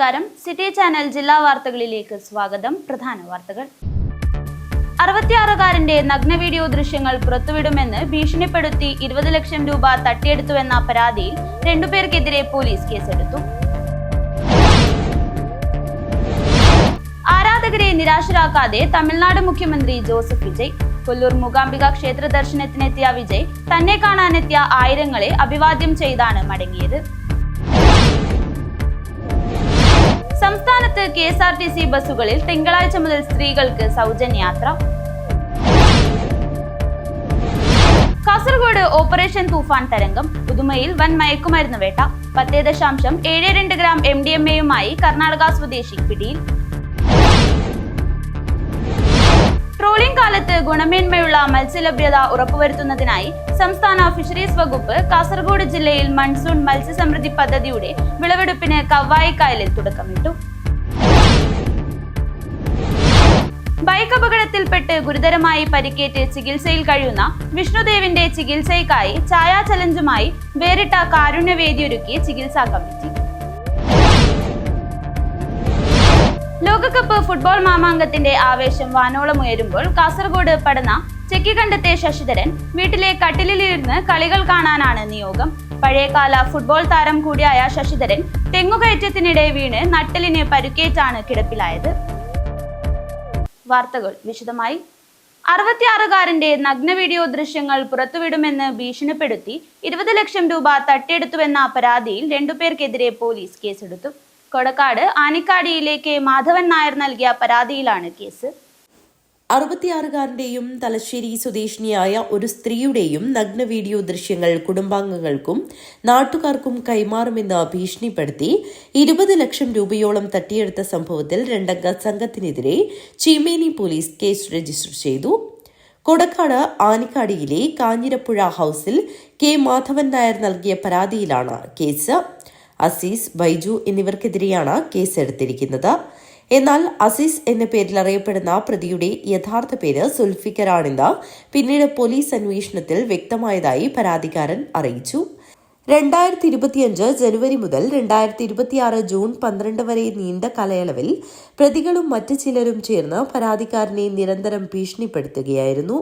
നമസ്കാരം. City channel ജില്ലാ വാർത്തകളിലേക്ക് സ്വാഗതം. പ്രധാന വാർത്തകൾ. 66കാരന്റെ നഗ്ന വീഡിയോ ദൃശ്യങ്ങൾ പുറത്തുവിടുമെന്ന് ഭീഷണിപ്പെടുത്തി 20 ലക്ഷം രൂപ തട്ടിയെടുത്തുവെന്ന പരാതിയിൽ 2 പേർക്കെതിരെ പോലീസ് കേസെടുത്തു. ആരാധകരെ നിരാശരാക്കാതെ തമിഴ്നാട് മുഖ്യമന്ത്രി ജോസഫ് വിജയ്. കൊല്ലൂർ മൂകാംബിക ക്ഷേത്ര ദർശനത്തിനെത്തിയ വിജയ് തന്നെ കാണാനെത്തിയ ആയിരങ്ങളെ അഭിവാദ്യം ചെയ്താണ് മടങ്ങിയത്. സംസ്ഥാനത്ത് KSRTC ബസ്സുകളിൽ തിങ്കളാഴ്ച മുതൽ സ്ത്രീകൾക്ക് സൗജന്യ യാത്ര. കാസർഗോഡ് ഓപ്പറേഷൻ തൂഫാൻ തരംഗം. പുതുമയിൽ വൻ മയക്കുമരുന്ന് വേട്ട. 10.72 ഗ്രാം MDMA-യുമായി കർണാടക സ്വദേശി പിടിയിൽ. ട്രോളിംഗ് കാലത്ത് ഗുണമേന്മയുള്ള മത്സ്യലഭ്യത ഉറപ്പുവരുത്തുന്നതിനായി സംസ്ഥാന ഫിഷറീസ് വകുപ്പ് കാസർഗോഡ് ജില്ലയിൽ മൺസൂൺ മത്സ്യസമൃദ്ധി പദ്ധതിയുടെ വിളവെടുപ്പിന് കവ്വായിക്കായലിൽ തുടക്കമിട്ടു. ബൈക്ക് അപകടത്തിൽപ്പെട്ട് ഗുരുതരമായി പരിക്കേറ്റ് ചികിത്സയിൽ കഴിയുന്ന വിഷ്ണുദേവിന്റെ ചികിത്സയ്ക്കായി ഛായാ ചലഞ്ചുമായി വേറിട്ട കാരുണ്യവേദിയൊരുക്കി ചികിത്സാ കമ്മിറ്റി. ലോകകപ്പ് ഫുട്ബോൾ മാമാങ്കത്തിന്റെ ആവേശം വാനോളമുയരുമ്പോൾ കാസർഗോഡ് പടന്ന ചെക്കിക്കണ്ടത്തെ ശശിധരൻ വീട്ടിലെ കട്ടിലിലിരുന്ന് കളികൾ കാണാനാണ് നിയോഗം. പഴയകാല ഫുട്ബോൾ താരം കൂടിയായ ശശിധരൻ തെങ്ങുകയറ്റത്തിനിടെ വീണ് നട്ടലിന് പരുക്കേറ്റാണ് കിടപ്പിലായത്. വാർത്തകൾ വിശദമായി. 66കാരന്റെ നഗ്ന വീഡിയോ ദൃശ്യങ്ങൾ പുറത്തുവിടുമെന്ന് ഭീഷണിപ്പെടുത്തി 20 ലക്ഷം രൂപ തട്ടിയെടുത്തുവെന്ന പരാതിയിൽ 2 പേർക്കെതിരെ പോലീസ് കേസെടുത്തു. കൊടക്കാട് ആനിക്കാടിയിലെ കെ മാധവൻ നായർ നൽകിയ പരാതിയിലാണ് കേസ്. 66കാരന്റെയും തലശ്ശേരി സ്വദേശിനിയായ ഒരു സ്ത്രീയുടെയും നഗ്ന വീഡിയോ ദൃശ്യങ്ങൾ കുടുംബാംഗങ്ങൾക്കും നാട്ടുകാർക്കും കൈമാറുമെന്ന് ഭീഷണിപ്പെടുത്തി 20 ലക്ഷം രൂപയോളം തട്ടിയെടുത്ത സംഭവത്തിൽ 2-അംഗ സംഘത്തിനെതിരെ ചീമേനി പോലീസ് കേസ് രജിസ്റ്റർ ചെയ്തു. കൊടക്കാട് ആനിക്കാടിയിലെ കാഞ്ഞിരപ്പുഴ ഹൌസിൽ കെ മാധവൻ നായർ നൽകിയ പരാതിയിലാണ് കേസ്. അസീസ്, ബൈജു എന്നിവർക്കെതിരെയാണ് കേസെടുത്തിരിക്കുന്നത്. എന്നാൽ അസീസ് എന്ന പേരിൽ അറിയപ്പെടുന്ന പ്രതിയുടെ യഥാർത്ഥ പേര് സുൽഫിക്കറാണെന്ന് പിന്നീട് പോലീസ് അന്വേഷണത്തിൽ വ്യക്തമായതായി പരാതിക്കാരൻ അറിയിച്ചു. 2025 ജനുവരി മുതൽ 2026 ജൂൺ 12 വരെ നീണ്ട കാലയളവിൽ പ്രതികളും മറ്റു ചിലരും ചേർന്ന് പരാതിക്കാരനെ നിരന്തരം ഭീഷണിപ്പെടുത്തുകയായിരുന്നു.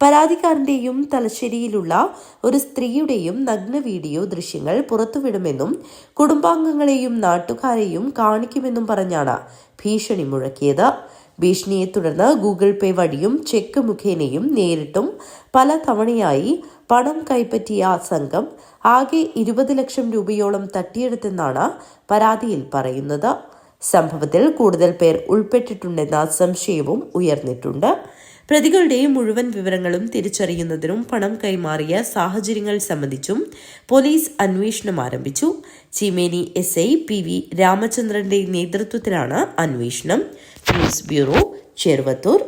പരാതിക്കാരന്റെയും തലശ്ശേരിയിലുള്ള ഒരു സ്ത്രീയുടെയും നഗ്ന വീഡിയോ ദൃശ്യങ്ങൾ പുറത്തുവിടുമെന്നും കുടുംബാംഗങ്ങളെയും നാട്ടുകാരെയും കാണിക്കുമെന്നും പറഞ്ഞാണ് ഭീഷണി മുഴക്കിയത്. ഭീഷണിയെ തുടർന്ന് ഗൂഗിൾ പേ വഴിയും ചെക്ക് മുഖേനയും നേരിട്ടും പല തവണയായി പണം കൈപ്പറ്റിയ സംഘം ആകെ 20 ലക്ഷം രൂപയോളം തട്ടിയെടുത്തെന്നാണ് പരാതിയിൽ പറയുന്നത്. സംഭവത്തിൽ കൂടുതൽ പേർ ഉൾപ്പെട്ടിട്ടുണ്ടെന്ന സംശയവും ഉയർന്നിട്ടുണ്ട്. പ്രതികളുടെ മുഴുവൻ വിവരങ്ങളും തിരിച്ചറിയുന്നതിനും പണം കൈമാറിയ സാഹചര്യങ്ങൾ സംബന്ധിച്ചും പോലീസ് അന്വേഷണം ആരംഭിച്ചു. ചീമേനി SI PV രാമചന്ദ്രന്റെ നേതൃത്വത്തിലാണ് അന്വേഷണം. News bureau, Cheruvathur.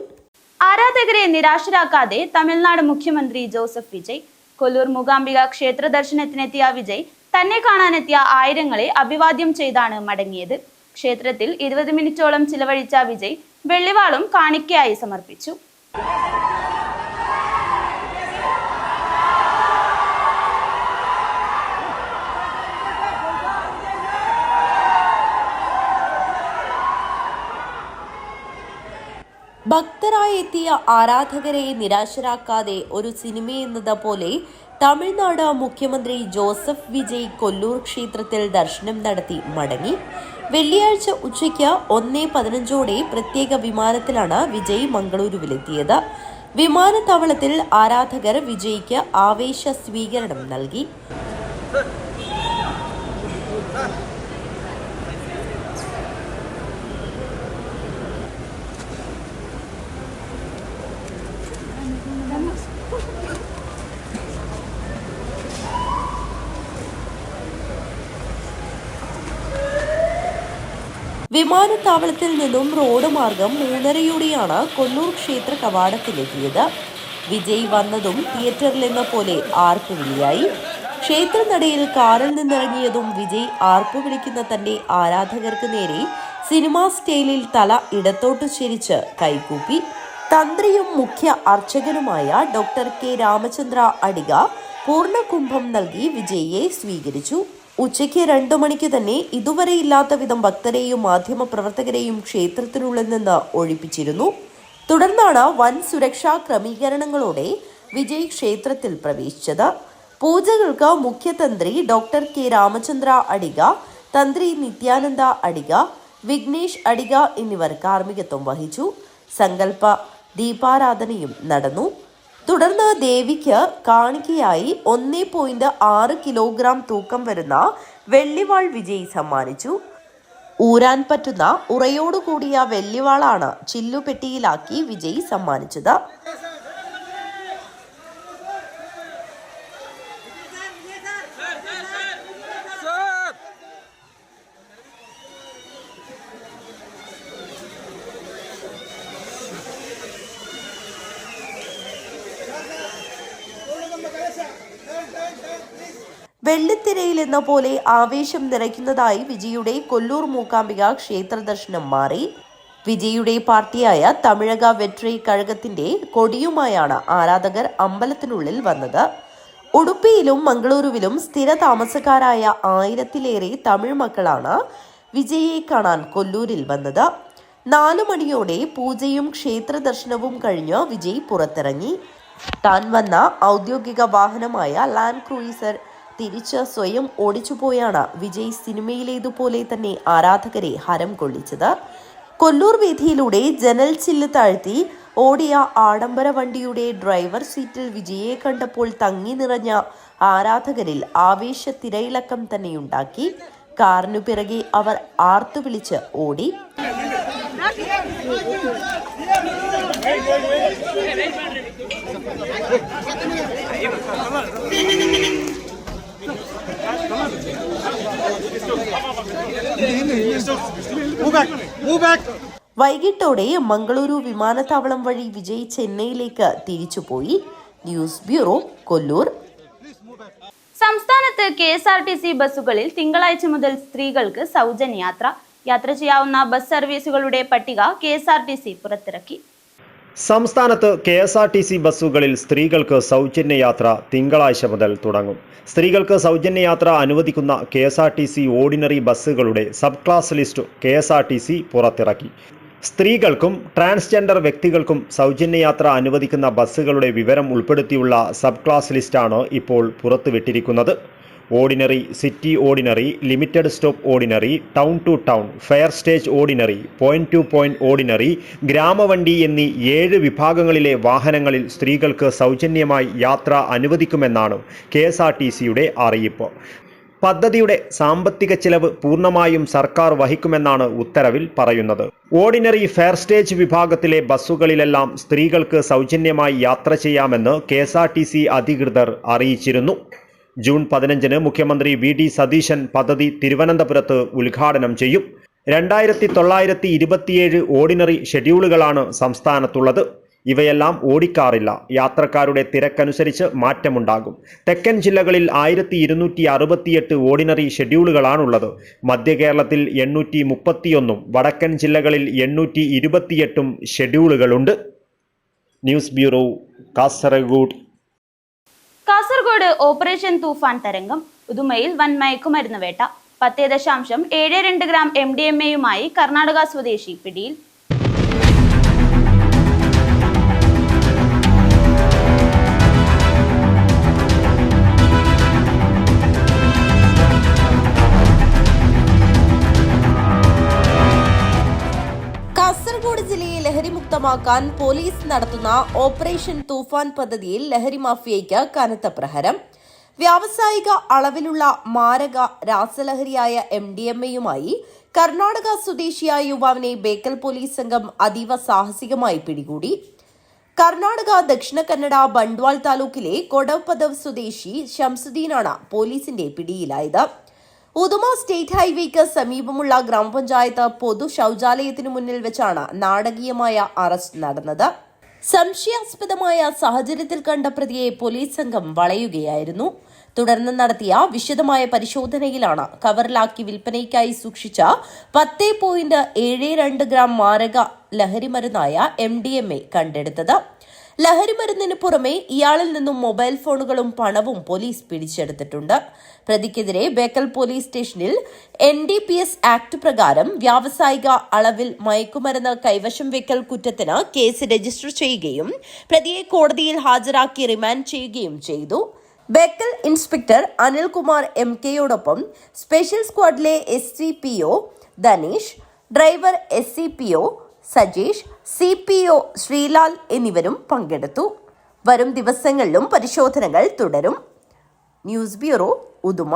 ആരാധകരെ നിരാശരാക്കാതെ തമിഴ്നാട് മുഖ്യമന്ത്രി ജോസഫ് വിജയ്. കൊല്ലൂർ മൂകാംബിക ക്ഷേത്ര ദർശനത്തിനെത്തിയ വിജയ് തന്നെ കാണാനെത്തിയ ആയിരങ്ങളെ അഭിവാദ്യം ചെയ്താണ് മടങ്ങിയത്. ക്ഷേത്രത്തിൽ 20 മിനിറ്റോളം ചിലവഴിച്ച വിജയ് വെള്ളിവാളും കാണിക്കയായി സമർപ്പിച്ചു. ഭക്തരായി എത്തിയ ആരാധകരെ നിരാശരാക്കാതെ ഒരു സിനിമയെന്നത് പോലെ തമിഴ്നാട് മുഖ്യമന്ത്രി ജോസഫ് വിജയ് കൊല്ലൂർ ക്ഷേത്രത്തിൽ ദർശനം നടത്തി മടങ്ങി. വെള്ളിയാഴ്ച ഉച്ചയ്ക്ക് 1:15 പ്രത്യേക വിമാനത്തിലാണ് വിജയ് മംഗളൂരുവിലെത്തിയത്. വിമാനത്താവളത്തിൽ ആരാധകർ വിജയ്ക്ക് ആവേശ സ്വീകരണം നൽകി. വിമാനത്താവളത്തിൽ നിന്നും റോഡ് മാർഗം 3:30 കൊല്ലൂർ ക്ഷേത്ര കവാടത്തിലെത്തിയത്. വിജയ് വന്നതും തിയേറ്ററിലെന്ന പോലെ ആർപ്പുവിളിയായി. ക്ഷേത്രനടയിൽ കാറിൽ നിന്നിറങ്ങിയതും വിജയ് ആർപ്പുവിളിക്കുന്ന തന്റെ ആരാധകർക്ക് നേരെ സിനിമാ സ്റ്റൈലിൽ തല ഇടത്തോട്ട് ചെരിച്ച് കൈകൂപ്പി. തന്ത്രിയും മുഖ്യ അർച്ചകനുമായ ഡോക്ടർ കെ രാമചന്ദ്ര അടിക പൂർണ്ണകുംഭം നൽകി വിജയിയെ സ്വീകരിച്ചു. ഉച്ചയ്ക്ക് 2 മണിക്ക് തന്നെ ഇതുവരെ ഇല്ലാത്ത വിധം ഭക്തരെയും മാധ്യമപ്രവർത്തകരെയും ക്ഷേത്രത്തിനുള്ളിൽ നിന്ന് ഒഴിപ്പിച്ചിരുന്നു. തുടർന്നാണ് വൻ സുരക്ഷാ ക്രമീകരണങ്ങളോടെ വിജയ് ക്ഷേത്രത്തിൽ പ്രവേശിച്ചത്. പൂജകൾക്ക് മുഖ്യതന്ത്രി ഡോക്ടർ കെ രാമചന്ദ്ര അടിക, തന്ത്രി നിത്യാനന്ദ അടിക, വിഘ്നേഷ് അടിക എന്നിവർ കാർമ്മികത്വം വഹിച്ചു. സങ്കല്പ ദീപാരാധനയും നടന്നു. തുടർന്ന് ദേവിക്ക് കാണിക്കയായി 1.6 കിലോഗ്രാം തൂക്കം വരുന്ന വെള്ളിവാൾ വിജയ് സമ്മാനിച്ചു. ഊരാൻ പറ്റുന്ന ഉറയോടുകൂടിയ വെള്ളിവാളാണ് ചില്ലുപെട്ടിയിലാക്കി വിജയ് സമ്മാനിച്ചത്. വെള്ളിത്തിരയിലെന്ന പോലെ ആവേശം നിറയ്ക്കുന്നതായി വിജയുടെ കൊല്ലൂർ മൂകാംബിക ക്ഷേത്ര ദർശനം മാറി. വിജയുടെ പാർട്ടിയായ തമിഴക വെട്രി കഴകത്തിന്റെ കൊടിയുമായാണ് ആരാധകർ അമ്പലത്തിനുള്ളിൽ വന്നത്. ഉടുപ്പിയിലും മംഗളൂരുവിലും സ്ഥിര താമസക്കാരായ 1000-ലേറെ തമിഴ് മക്കളാണ് വിജയെ കാണാൻ കൊല്ലൂരിൽ വന്നത്. 4 മണിയോടെ പൂജയും ക്ഷേത്ര ദർശനവും കഴിഞ്ഞ് വിജയ് പുറത്തിറങ്ങി. താൻ വന്ന ഔദ്യോഗിക വാഹനമായ ലാൻഡ് ക്രൂയിസർ തിരിച്ച് സ്വയം ഓടിച്ചുപോയാണ് വിജയ് സിനിമയിലേതുപോലെ തന്നെ ആരാധകരെ ഹരം കൊള്ളിച്ചത്. കൊല്ലൂർ വീഥിയിലൂടെ ജനൽ ചില്ല് താഴ്ത്തി ഓടിയ ആഡംബര വണ്ടിയുടെ ഡ്രൈവർ സീറ്റിൽ വിജയെ കണ്ടപ്പോൾ തങ്ങി നിറഞ്ഞ ആരാധകരിൽ ആവേശ തിരയിളക്കം തന്നെയുണ്ടാക്കി. കാറിനു പിറകെ അവർ ആർത്തുവിളിച്ച് ഓടി. വൈകിട്ടോടെ മംഗളൂരു വിമാനത്താവളം വഴി വിജയ് ചെന്നൈയിലേക്ക് തിരിച്ചുപോയി. News bureau, Kollur. സംസ്ഥാനത്ത് KSRTC ബസ്സുകളിൽ തിങ്കളാഴ്ച മുതൽ സ്ത്രീകൾക്ക് സൗജന്യ യാത്ര ചെയ്യാവുന്ന ബസ് സർവീസുകളുടെ പട്ടിക KSRTC പുറത്തിറക്കി. സംസ്ഥാനത്ത് KSRTC ബസ്സുകളിൽ സ്ത്രീകൾക്ക് സൗജന്യ യാത്ര തിങ്കളാഴ്ച മുതൽ തുടങ്ങും. സ്ത്രീകൾക്ക് സൗജന്യ യാത്ര അനുവദിക്കുന്ന KSRTC ഓർഡിനറി ബസ്സുകളുടെ സബ് ക്ലാസ് ലിസ്റ്റ് KSRTC പുറത്തിറക്കി. സ്ത്രീകൾക്കും ട്രാൻസ്ജെൻഡർ വ്യക്തികൾക്കും സൗജന്യ യാത്ര അനുവദിക്കുന്ന ബസ്സുകളുടെ വിവരം ഉൾപ്പെടുത്തിയുള്ള സബ് ക്ലാസ് ലിസ്റ്റാണ് ഇപ്പോൾ പുറത്തുവിട്ടിരിക്കുന്നത്. Ordinary, city ordinary, limited stop ordinary, town to town, fare stage ordinary, point to point ordinary, ഗ്രാമവണ്ടി എന്നീ 7 വിഭാഗങ്ങളിലെ വാഹനങ്ങളിൽ സ്ത്രീകൾക്ക് സൗജന്യമായി യാത്ര അനുവദിക്കുമെന്നാണ് KSRTCയുടെ അറിയിപ്പ്. പദ്ധതിയുടെ സാമ്പത്തിക ചെലവ് പൂർണ്ണമായും സർക്കാർ വഹിക്കുമെന്നാണ് ഉത്തരവിൽ പറയുന്നത്. ഓർഡിനറി, ഫെയർ സ്റ്റേജ് വിഭാഗത്തിലെ ബസ്സുകളിലെല്ലാം സ്ത്രീകൾക്ക് സൗജന്യമായി യാത്ര ചെയ്യാമെന്ന് KSRTC അധികൃതർ അറിയിച്ചിരുന്നു. ജൂൺ 15-ന് മുഖ്യമന്ത്രി VD സതീശൻ പദ്ധതി തിരുവനന്തപുരത്ത് ഉദ്ഘാടനം ചെയ്യും. 2927 ഓർഡിനറി ഷെഡ്യൂളുകളാണ് സംസ്ഥാനത്തുള്ളത്. ഇവയെല്ലാം ഓടിക്കാറില്ല. യാത്രക്കാരുടെ തിരക്കനുസരിച്ച് മാറ്റമുണ്ടാകും. തെക്കൻ ജില്ലകളിൽ 1268 ഓർഡിനറി ഷെഡ്യൂളുകളാണുള്ളത്. മധ്യ കേരളത്തിൽ 831, വടക്കൻ ജില്ലകളിൽ 828 ഷെഡ്യൂളുകളുണ്ട്. News bureau, Kasaragod. Kasaragod operation Toofan തരംഗം. ഉദുമയിൽ വൻ മയക്കുമരുന്ന് വേട്ട. 10.72 ഗ്രാം MDMA-യുമായി കർണാടക സ്വദേശി പിടിയിൽ. കാസർഗോഡ് ജില്ലയെ ലഹരിമുക്തമാക്കാൻ പോലീസ് നടത്തുന്ന ഓപ്പറേഷൻ തൂഫാൻ പദ്ധതിയിൽ ലഹരി മാഫിയയ്ക്ക് കനത്ത പ്രഹരം. വ്യാവസായിക അളവിലുള്ള മാരക രാസലഹരിയായ MDMA-യുമായി കർണാടക സ്വദേശിയായ യുവാവിനെ ബേക്കൽ പോലീസ് സംഘം അതീവ സാഹസികമായി പിടികൂടി. കർണാടക ദക്ഷിണ കന്നഡ ബണ്ട്വാൾ താലൂക്കിലെ കൊടവപദവ് സ്വദേശി ഷംസുദ്ദീനാണ് പോലീസിന്റെ പിടിയിലായത്. ഉദുമ സ്റ്റേറ്റ് ഹൈവേക്ക് സമീപമുള്ള ഗ്രാമപഞ്ചായത്ത് പൊതു ശൌചാലയത്തിനു മുന്നിൽ വെച്ചാണ് നാടകീയമായ അറസ്റ്റ് നടന്നത്. സംശയാസ്പദമായ സാഹചര്യത്തിൽ കണ്ട പ്രതിയെ പോലീസ് സംഘം വളയുകയായിരുന്നു. തുടർന്ന് നടത്തിയ വിശദമായ പരിശോധനയിലാണ് കവറിലാക്കി വിൽപ്പനയ്ക്കായി സൂക്ഷിച്ച 10.72 ഗ്രാം മാരക ലഹരിമരുന്നായ MDMA കണ്ടെടുത്തത്. ലഹരിമരുന്നിന് പുറമെ ഇയാളിൽ നിന്നും മൊബൈൽ ഫോണുകളും പണവും പോലീസ് പിടിച്ചെടുത്തിട്ടുണ്ട്. പ്രതിക്കെതിരെ ബേക്കൽ പോലീസ് സ്റ്റേഷനിൽ NDPS ആക്ട് പ്രകാരം വ്യാവസായിക അളവിൽ മയക്കുമരുന്ന് കൈവശം വെക്കൽ കുറ്റത്തിന് കേസ് രജിസ്റ്റർ ചെയ്യുകയും പ്രതിയെ കോടതിയിൽ ഹാജരാക്കി റിമാൻഡ് ചെയ്യുകയും ചെയ്തു. ബേക്കൽ ഇൻസ്പെക്ടർ അനിൽകുമാർ MKയോടൊപ്പം സ്പെഷ്യൽ സ്ക്വാഡിലെ SCPO Dhanish, driver SCPO Sajeesh, CPO Sreelal എന്നിവരും പങ്കെടുത്തു. വരും ദിവസങ്ങളിലും പരിശോധനകൾ തുടരും. News bureau, Uduma.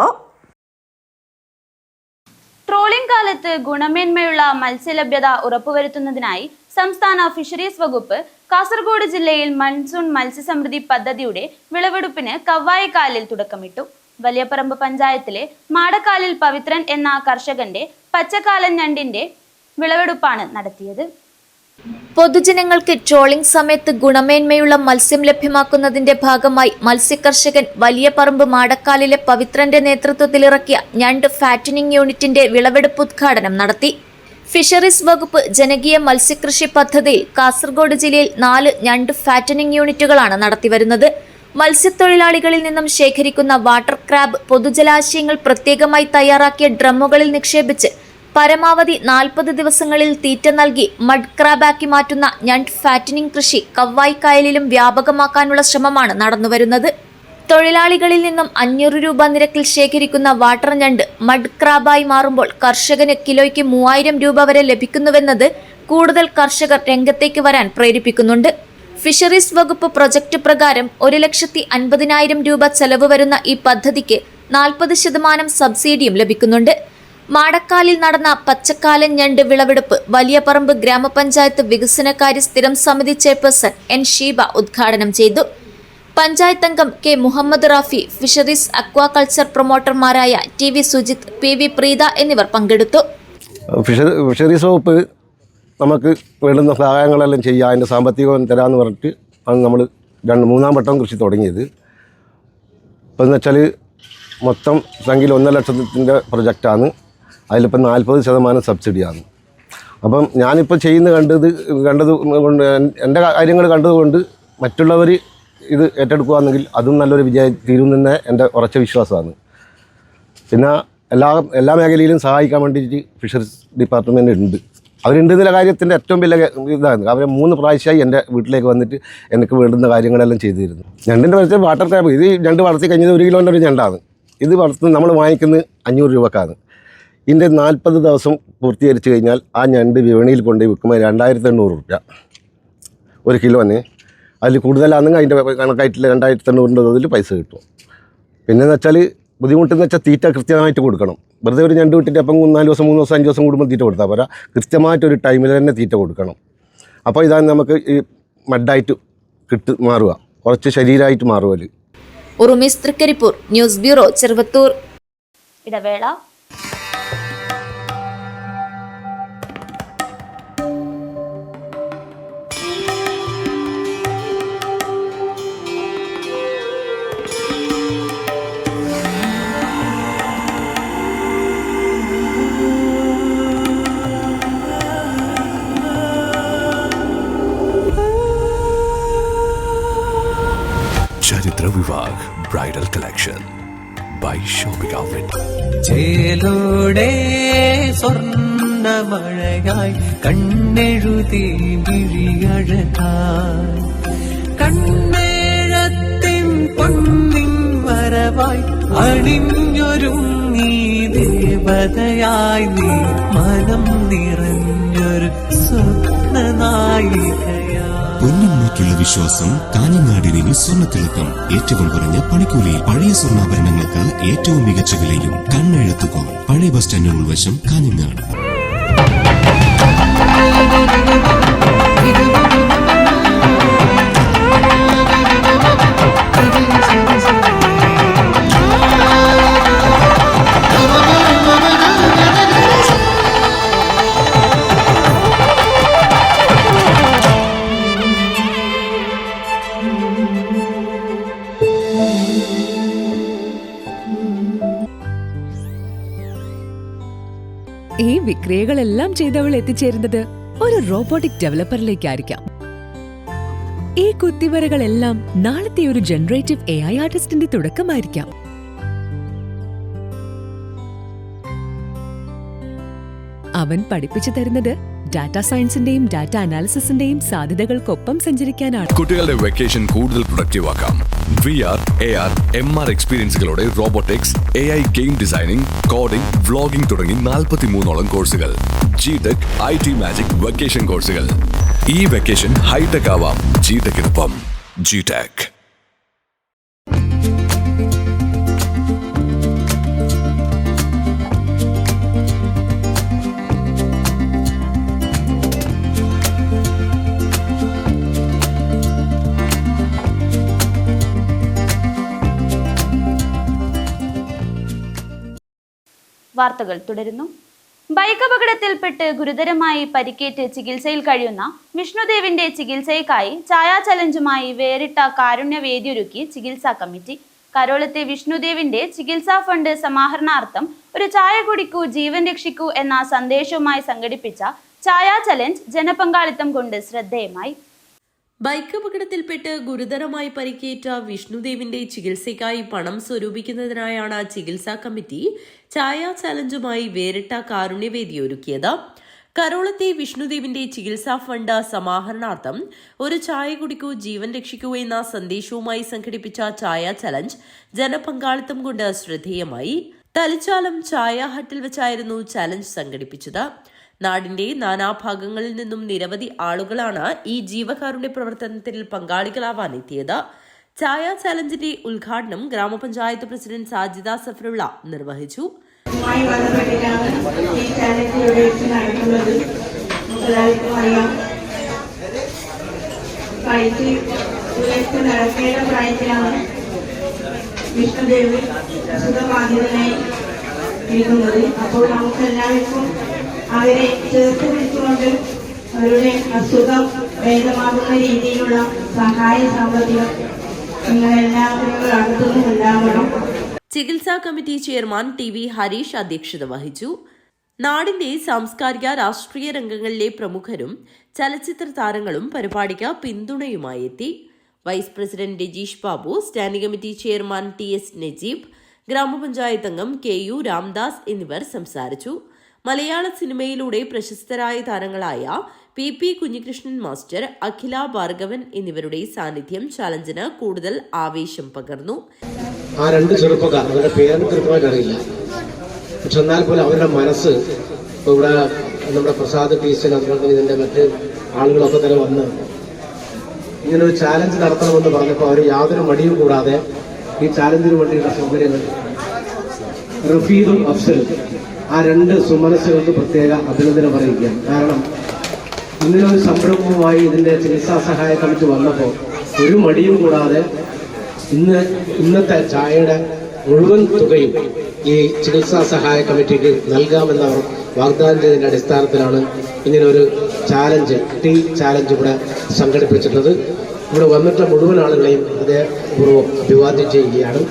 ട്രോളിംഗ് കാലത്ത് ഗുണമേന്മയുള്ള മത്സ്യലഭ്യത ഉറപ്പുവരുത്തുന്നതിനായി സംസ്ഥാന ഫിഷറീസ് വകുപ്പ് കാസർഗോഡ് ജില്ലയിൽ മൺസൂൺ മത്സ്യസമൃദ്ധി പദ്ധതിയുടെ വിളവെടുപ്പിന് കവ്വായിക്കാലിൽ തുടക്കമിട്ടു. വലിയപറമ്പ് പഞ്ചായത്തിലെ മാടക്കാലിൽ പവിത്രൻ എന്ന കർഷകന്റെ പച്ചക്കാലൻ ഞണ്ടിന്റെ വിളവെടുപ്പാണ് നടത്തിയത്. പൊതുജനങ്ങൾക്ക് ട്രോളിംഗ് സമയത്ത് ഗുണമേന്മയുള്ള മത്സ്യം ലഭ്യമാക്കുന്നതിന്റെ ഭാഗമായി മത്സ്യകർഷകൻ വലിയപറമ്പ് മാടക്കാലിലെ പവിത്രന്റെ നേതൃത്വത്തിലിറക്കിയ ഞണ്ട് ഫാറ്റനിംഗ് യൂണിറ്റിന്റെ വിളവെടുപ്പ് ഉദ്ഘാടനം നടത്തി. ഫിഷറീസ് വകുപ്പ് ജനകീയ മത്സ്യകൃഷി പദ്ധതിയിൽ കാസർഗോഡ് ജില്ലയിൽ 4 ഞണ്ട് ഫാറ്റനിംഗ് യൂണിറ്റുകളാണ് നടത്തിവരുന്നത്. മത്സ്യത്തൊഴിലാളികളിൽ നിന്നും ശേഖരിക്കുന്ന വാട്ടർ ക്രാബ് പൊതുജലാശയങ്ങൾ പ്രത്യേകമായി തയ്യാറാക്കിയ ഡ്രമ്മുകളിൽ നിക്ഷേപിച്ച് പരമാവധി 40 ദിവസങ്ങളിൽ തീറ്റ നൽകി മഡ് ക്രാബാക്കി മാറ്റുന്ന ഞണ്ട് ഫാറ്റനിംഗ് കൃഷി കവ്വായിക്കായലിലും വ്യാപകമാക്കാനുള്ള ശ്രമമാണ് നടന്നുവരുന്നത്. തൊഴിലാളികളിൽ നിന്നും 500 രൂപ നിരക്കിൽ ശേഖരിക്കുന്ന വാട്ടർ ഞണ്ട് മഡ് ക്രാബായി മാറുമ്പോൾ കർഷകന് കിലോയ്ക്ക് 3000 രൂപ വരെ ലഭിക്കുന്നുവെന്നത് കൂടുതൽ കർഷകർ രംഗത്തേക്ക് വരാൻ പ്രേരിപ്പിക്കുന്നുണ്ട്. ഫിഷറീസ് വകുപ്പ് പ്രൊജക്ട് പ്രകാരം 1,50,000 രൂപ ചെലവ് വരുന്ന ഈ പദ്ധതിക്ക് 40% സബ്സിഡിയും ലഭിക്കുന്നുണ്ട്. മാടക്കാലിൽ നടന്ന പച്ചക്കാലൻ ഞണ്ട് വിളവെടുപ്പ് വലിയപറമ്പ് ഗ്രാമപഞ്ചായത്ത് വികസനകാര്യ സ്ഥിരം സമിതി ചെയർപേഴ്സൺ N. ഷീബ ഉദ്ഘാടനം ചെയ്തു. പഞ്ചായത്ത് അംഗം K. Muhammad Rafi, fisheries aquaculture പ്രൊമോട്ടർമാരായ TV സുജിത്ത്, PV പ്രീത എന്നിവർ പങ്കെടുത്തു. ഫിഷറീസ് വകുപ്പ് നമുക്ക് വേണ്ടുന്ന സഹായങ്ങളെല്ലാം ചെയ്യുക, അതിൻ്റെ സാമ്പത്തികം തരാമെന്ന് പറഞ്ഞിട്ട് ആണ് നമ്മൾ 3-ാം വട്ടം കൃഷി തുടങ്ങിയത്. ഇപ്പം എന്ന് വെച്ചാൽ മൊത്തം സംഖ്യയിൽ 1.5 ലക്ഷത്തിൻ്റെ പ്രൊജക്റ്റാണ്. അതിലിപ്പം 40% സബ്സിഡിയാണ്. അപ്പം ഞാനിപ്പോൾ കണ്ടത് കൊണ്ട് എൻ്റെ കാര്യങ്ങൾ കണ്ടതുകൊണ്ട് മറ്റുള്ളവർ ഇത് ഏറ്റെടുക്കുകയാണെങ്കിൽ അതും നല്ലൊരു വിജയം തീരുമെന്ന് എൻ്റെ ഉറച്ച വിശ്വാസമാണ്. പിന്നെ എല്ലാ മേഖലയിലും സഹായിക്കാൻ വേണ്ടിയിട്ട് ഫിഷറീസ് ഡിപ്പാർട്ട്മെൻറ്റ് ഉണ്ട്. അവരുണ്ടെന്നുള്ള കാര്യത്തിൻ്റെ ഏറ്റവും വലിയ ഇതാണ്. അവർ 3 പ്രാവശ്യമായി എൻ്റെ വീട്ടിലേക്ക് വന്നിട്ട് എനിക്ക് വേണ്ടുന്ന കാര്യങ്ങളെല്ലാം ചെയ്തിരുന്നു. ഞണ്ടിൻ്റെ വെച്ചാൽ വാട്ടർ ക്രാബ്, ഇത് ഞണ്ട് വളർത്തി കഴിഞ്ഞത് 1 കിലോൻ്റെ ഒരു ഞണ്ടാണ്. ഇത് വളർത്തുന്നത് നമ്മൾ വാങ്ങിക്കുന്നത് 500 രൂപക്കാണ്. ഇതിൻ്റെ 40 ദിവസം പൂർത്തീകരിച്ച് കഴിഞ്ഞാൽ ആ ഞണ്ട് വിപണിയിൽ കൊണ്ടുപോയി വിൽക്കുമ്പോൾ 2800 രൂപ 1 കിലോന്. അതിൽ കൂടുതലാണെങ്കിൽ അതിൻ്റെ കണക്കായിട്ടുള്ള 2800 തോതിൽ പൈസ കിട്ടും. പിന്നെയെന്ന് വെച്ചാൽ ബുദ്ധിമുട്ടെന്ന് വെച്ചാൽ തീറ്റ കൃത്യമായിട്ട് കൊടുക്കണം. വെറുതെ ഒരു ഞണ്ട് വിട്ടിട്ട് അപ്പം 4 ദിവസം 3 ദിവസം 5 ദിവസം കൂടുമ്പോൾ തീറ്റ കൊടുത്താൽ പോരാ, കൃത്യമായിട്ടൊരു ടൈമിൽ തന്നെ തീറ്റ കൊടുക്കണം. അപ്പോൾ ഇതാണ് നമുക്ക് ഈ മഡായിട്ട് മാറുക, കുറച്ച് ശരീരമായിട്ട് മാറുമല്ലോ. Urumees Thrikaripur, news bureau, Cheruvathur. ഇടവേള. ചരിത്ര Vivah bridal collection by shopping outlet. ചേലോടെ സ്വർണ്ണമഴയായി കണ്ണെഴുതി വിഴിയഴകായി കണ്ണേഴത്തിൻ പൊന്നിൻ വരവായി അണിഞ്ഞൊരുങ്ങി ദേവതയായി നീ മനം നിറഞ്ഞൊരു സ്വപ്നനായികയായി. പൊന്നിന്മേറ്റുള്ള വിശ്വാസം കാഞ്ഞങ്ങാടിന് സ്വർണ്ണത്തിളക്കം. ഏറ്റവും കുറഞ്ഞ പണിക്കൂലിയിൽ പഴയ സ്വർണ്ണാഭരണങ്ങൾക്ക് ഏറ്റവും മികച്ച വിലയും. കണ്ണെഴുത്തുകോൺ, പഴയ ബസ് സ്റ്റാൻഡിന് ഉൾവശം, കാഞ്ഞങ്ങാട്. ഈ വിക്രിയകളെല്ലാം ചെയ്തവൾ എത്തിച്ചേരുന്നത് ഒരു റോബോട്ടിക് ഡെവലപ്പറിലേക്കായിരിക്കാം. ഈ കുത്തിവരകളെല്ലാം നാളത്തെ ഒരു ജനറേറ്റീവ് AI ആർട്ടിസ്റ്റിന്റെ തുടക്കമായിരിക്കാം. അവൻ പഠിപ്പിച്ചു തരുന്നത് ഡാറ്റാ സയൻസിന്റെയും ഡാറ്റ അനാലിസിസിന്റെയും സാധ്യതകൾക്കൊപ്പം സഞ്ചരിക്കാനാണ്. കുട്ടികളുടെ വെക്കേഷൻ കൂടുതൽ പ്രൊഡക്റ്റീവ് ആക്കാം. VR, AR, MR എക്സ്പീരിയൻസുകളോടെ robotics, AI game designing, coding, vlogging തുടങ്ങി 43ഓളം കോഴ്സുകൾ. GTech, IT മാജിക് വെക്കേഷൻ കോഴ്സുകൾ. ഈ വെക്കേഷൻ ഹൈടെക് ആവാം GTechനൊപ്പം. GTech. വാർത്തകൾ തുടരുന്നു. ബൈക്ക് അപകടത്തിൽപ്പെട്ട് ഗുരുതരമായി പരിക്കേറ്റ് ചികിത്സയിൽ കഴിയുന്ന വിഷ്ണുദേവിന്റെ ചികിത്സയ്ക്കായി ഛായാ ചലഞ്ചുമായി വേറിട്ട കാരുണ്യവേദിയൊരുക്കി ചികിത്സാ കമ്മിറ്റി. കരോളത്തെ വിഷ്ണുദേവിന്റെ ചികിത്സാ ഫണ്ട് സമാഹരണാർത്ഥം ഒരു ചായ കുടിക്കൂ ജീവൻ രക്ഷിക്കൂ എന്ന സന്ദേശവുമായി സംഘടിപ്പിച്ച ഛായാ ചലഞ്ച് ജനപങ്കാളിത്തം കൊണ്ട് ശ്രദ്ധേയമായി. ബൈക്ക് അപകടത്തിൽപ്പെട്ട് ഗുരുതരമായി പരിക്കേറ്റ വിഷ്ണുദേവിന്റെ ചികിത്സയ്ക്കായി പണം സ്വരൂപിക്കുന്നതിനായാണ് ചികിത്സാ കമ്മിറ്റി ഛായാ ചലഞ്ചുമായി വേറിട്ട കാരുണ്യവേദി ഒരുക്കിയത്. കരോളത്തെ വിഷ്ണുദേവിന്റെ ചികിത്സാ ഫണ്ട് സമാഹരണാർത്ഥം ഒരു ചായ കുടിക്കൂ ജീവൻ രക്ഷിക്കൂ എന്ന സന്ദേശവുമായി സംഘടിപ്പിച്ച ഛായാ ചലഞ്ച് ജനപങ്കാളിത്തം കൊണ്ട് ശ്രദ്ധേയമായി. തലിച്ചാലം ചായ ഹട്ടിൽ വെച്ചായിരുന്നു ചലഞ്ച് സംഘടിപ്പിച്ചത്. നാടിന്റെ നാനാഭാഗങ്ങളിൽ നിന്നും നിരവധി ആളുകളാണ് ഈ ജീവകാരുണ്യ പ്രവർത്തനത്തിൽ പങ്കാളികളാവാൻ എത്തിയത്. ഛായാ ചലഞ്ചിന്റെ ഉദ്ഘാടനം ഗ്രാമപഞ്ചായത്ത് പ്രസിഡന്റ് സാജിദ സഫറുള്ള നിർവഹിച്ചു. വിഷ്ണുദേവ് അസുഖബാധിതനായി ഇരിക്കുന്നത്. അപ്പോൾ നമുക്ക് എല്ലാവർക്കും അവരെ ചേർത്ത് പിടിച്ചുകൊണ്ട് അവരുടെ അസുഖം ഭേദമാകുന്ന രീതിയിലുള്ള സഹായ സാമ്പത്തികം നിങ്ങളെല്ലാവരും അടുത്തൊന്നും ഉണ്ടാവണം. ചികിത്സാ കമ്മിറ്റി ചെയർമാൻ TV ഹരീഷ് അധ്യക്ഷത വഹിച്ചു. നാടിന്റെ സാംസ്കാരിക രാഷ്ട്രീയ രംഗങ്ങളിലെ പ്രമുഖരും ചലച്ചിത്ര താരങ്ങളും പരിപാടിക്ക് പിന്തുണയുമായി എത്തി. Vice president Rajeesh Babu, standing committee chairman TS Najeeb, ഗ്രാമപഞ്ചായത്ത് അംഗം KU രാംദാസ് എന്നിവർ സംസാരിച്ചു. മലയാള സിനിമയിലൂടെ പ്രശസ്തരായ താരങ്ങളായ PP കുഞ്ഞികൃഷ്ണൻ മാസ്റ്റർ, അഖില ഭാർഗവൻ എന്നിവരുടെ സാന്നിധ്യം ചലഞ്ചിന് കൂടുതൽ ആവേശം പകർന്നു. ആ രണ്ട് ചെറുപ്പക്കാർ, അവരുടെ പേര് കൃത്യമായിട്ട് അറിയില്ല, പക്ഷെ എന്നാൽ പോലും അവരുടെ മനസ്സ് ഇവിടെ നമ്മുടെ പ്രസാദ് ടീച്ചർ, അതുപോലെ ഇതിന്റെ മറ്റ് ആളുകളൊക്കെ തന്നെ വന്ന് ഇങ്ങനൊരു ചാലഞ്ച് നടത്തണമെന്ന് പറഞ്ഞപ്പോൾ അവർ യാതൊരു മടിയും കൂടാതെ ഈ ചാലഞ്ചിന് വേണ്ടിയുള്ള സൗകര്യങ്ങൾ റഫീദും അഫ്സലും ആ രണ്ട് സുമനസ്സുകൾക്ക് പ്രത്യേക അഭിനന്ദനം പറയുകയാണ്. കാരണം ഇങ്ങനൊരു സംരംഭവുമായി ഇതിന്റെ ചികിത്സാ സഹായ കമ്മിറ്റി വന്നപ്പോൾ ഒരു മടിയും കൂടാതെ ഇന്നത്തെ ചായയുടെ മുഴുവൻ തുകയും ഈ ചികിത്സാ സഹായ കമ്മിറ്റിക്ക് നൽകാമെന്നവർ വാഗ്ദാനം ചെയ്തതിന്റെ അടിസ്ഥാനത്തിലാണ് ഇങ്ങനൊരു ചാലഞ്ച്, ടീ ചാലഞ്ച് ഇവിടെ സംഘടിപ്പിച്ചിട്ടുള്ളത്. ഇവിടെ വന്നിട്ടുള്ള മുഴുവൻ ആളുകളെയും ഹൃദയപൂർവ്വം അഭിവാദ്യം ചെയ്യുകയാണ്.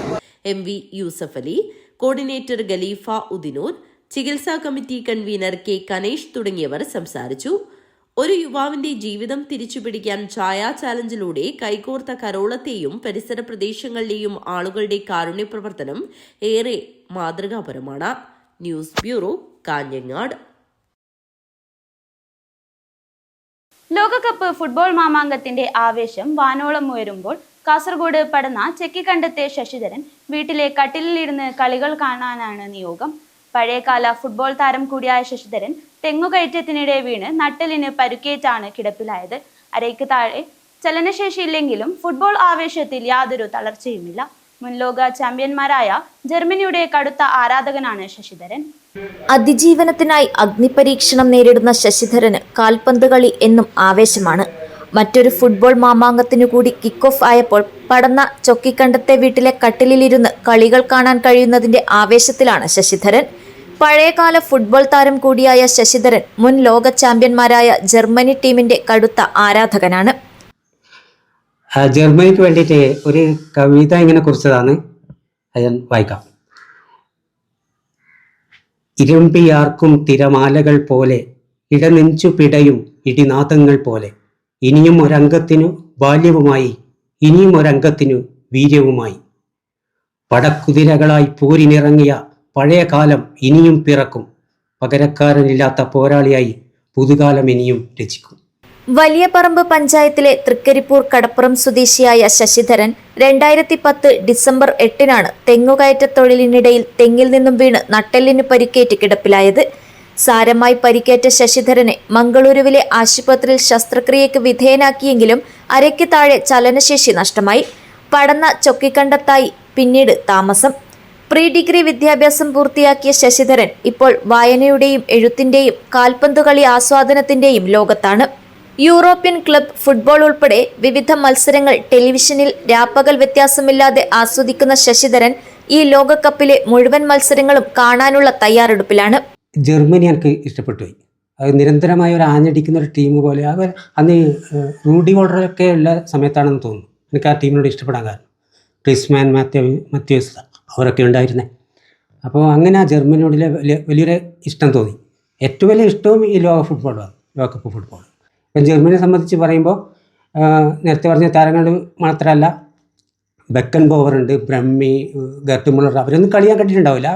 MV യൂസഫ് അലി, കോർഡിനേറ്റർ ഖലീഫ ഉദിനൂർ, ചികിത്സാ കമ്മിറ്റി കൺവീനർ K കനേഷ് തുടങ്ങിയവർ സംസാരിച്ചു. ഒരു യുവാവിന്റെ ജീവിതം തിരിച്ചുപിടിക്കാൻ ഛായാ ചാലഞ്ചിലൂടെ കൈകോർത്ത കരോളത്തെയും പരിസര പ്രദേശങ്ങളിലെയും ആളുകളുടെ കാരുണ്യ പ്രവർത്തനം ഏറെ മാതൃകാപരമാണ്. News bureau, Kanhangad. ലോകകപ്പ് ഫുട്ബോൾ മാമാങ്കത്തിന്റെ ആവേശം വാനോളം ഉയരുമ്പോൾ കാസർഗോഡ് പടന്ന ചെക്കിക്കണ്ടത്തെ ശശിധരൻ വീട്ടിലെ കട്ടിലിലിരുന്ന് കളികൾ കാണാനാണ് നിയോഗം. പഴയകാല ഫുട്ബോൾ താരം കൂടിയായ ശശിധരൻ തെങ്ങുകയറ്റത്തിനിടെ വീണ് നട്ടലിന് പരുക്കേറ്റാണ് കിടപ്പിലായത്. അരയ്ക്ക് താഴെ ചലനശേഷിയില്ലെങ്കിലും ഫുട്ബോൾ ആവേശത്തിൽ യാതൊരു തളർച്ചയുമില്ല. മുൻലോക ചാമ്പ്യന്മാരായ ജർമ്മനിയുടെ കടുത്ത ആരാധകനാണ് ശശിധരൻ. അതിജീവനത്തിനായി അഗ്നിപരീക്ഷണം നേരിടുന്ന ശശിധരന് കാൽപന്ത് കളി എന്നും ആവേശമാണ്. മറ്റൊരു ഫുട്ബോൾ മാമാങ്കത്തിനു കൂടി കിക്ക് ഓഫ് ആയപ്പോൾ പടന്ന ചൊക്കിക്കണ്ടത്തെ വീട്ടിലെ കട്ടിലിലിരുന്ന് കളികൾ കാണാൻ കഴിയുന്നതിന്റെ ആവേശത്തിലാണ് ശശിധരൻ. പഴയകാല ഫുട്ബോൾ താരം കൂടിയായ ശശിധരൻ മുൻ ലോക ചാമ്പ്യന്മാരായ ജർമ്മനി ടീമിന്റെ കടുത്ത ആരാധകനാണ്. ജർമ്മനിക്ക് വേണ്ടിയിട്ട് ഒരു കവിത ഇങ്ങനെ കുറിച്ചതാണ്, ഞാൻ വായിക്കാം. ഇരുമ്പിയാർക്കും തിരമാലകൾ പോലെ ഇടനെഞ്ചു പിടയും ഇടിനാദങ്ങൾ പോലെ ഇനിയും ഒരംഗത്തിനു ബാല്യവുമായി, ഇനിയും ഒരംഗത്തിനു വീര്യവുമായി. പടക്കുതിരകളായി പോരിനിറങ്ങിയ പഴയ കാലം ഇനിയും പിറക്കും. പകരക്കാരനില്ലാത്ത പോരാളിയായി പുതുകാലം ഇനിയും രചിക്കും. വലിയ പറമ്പ് പഞ്ചായത്തിലെ തൃക്കരിപ്പൂർ കടപ്പുറം സ്വദേശിയായ ശശിധരൻ 2010 ഡിസംബർ 8-നാണ് തെങ്ങുകയറ്റ തൊഴിലിനിടയിൽ തെങ്ങിൽ നിന്നും വീണ് നട്ടെല്ലിന് പരിക്കേറ്റ് കിടപ്പിലായത്. സാരമായി പരിക്കേറ്റ ശശിധരനെ മംഗളൂരുവിലെ ആശുപത്രിയിൽ ശസ്ത്രക്രിയയ്ക്ക് വിധേയനാക്കിയെങ്കിലും അരയ്ക്ക് താഴെ ചലനശേഷി നഷ്ടമായി. പടന്ന ചൊക്കിക്കണ്ടത്തായി പിന്നീട് താമസം. പ്രീ ഡിഗ്രി വിദ്യാഭ്യാസം പൂർത്തിയാക്കിയ ശശിധരൻ ഇപ്പോൾ വായനയുടെയും എഴുത്തിന്റെയും കാൽപന്തുകളി ആസ്വാദനത്തിന്റെയും ലോകത്താണ്. യൂറോപ്യൻ ക്ലബ് ഫുട്ബോൾ ഉൾപ്പെടെ വിവിധ മത്സരങ്ങൾ ടെലിവിഷനിൽ രാപ്പകൽ വ്യത്യാസമില്ലാതെ ആസ്വദിക്കുന്ന ശശിധരൻ ഈ ലോകകപ്പിലെ മുഴുവൻ മത്സരങ്ങളും കാണാനുള്ള തയ്യാറെടുപ്പിലാണ്. ജർമ്മനി എനിക്ക് ഇഷ്ടപ്പെട്ടു പോയി. അത് നിരന്തരമായ ഒരു ആഞ്ഞടിക്കുന്ന ഒരു ടീം പോലെ. അവർ അന്ന് റൂഡി വോൾഡറൊക്കെ ഉള്ള സമയത്താണെന്ന് തോന്നുന്നു എനിക്ക് ആ ടീമിനോട് ഇഷ്ടപ്പെടാൻ കാരണം. ക്രിസ്മാൻ മാത്യൂസ് അവരൊക്കെ ഉണ്ടായിരുന്നേ. അപ്പോൾ അങ്ങനെ ആ ജർമ്മനിയോടിലെ വലിയൊരു ഇഷ്ടം തോന്നി. ഏറ്റവും വലിയ ഇഷ്ടവും ഈ ലോകകപ്പ് ഫുട്ബോൾ. ഇപ്പം ജർമ്മനിയെ സംബന്ധിച്ച് പറയുമ്പോൾ നേരത്തെ പറഞ്ഞ താരങ്ങൾ മാത്രമല്ല, ബെക്കൻ ബോവർ ഉണ്ട്, ബ്രഹ്മി, ഗർട്ട് മുള്ളർ, അവരൊന്നും കളിയാൻ കണ്ടിട്ടുണ്ടാവില്ല.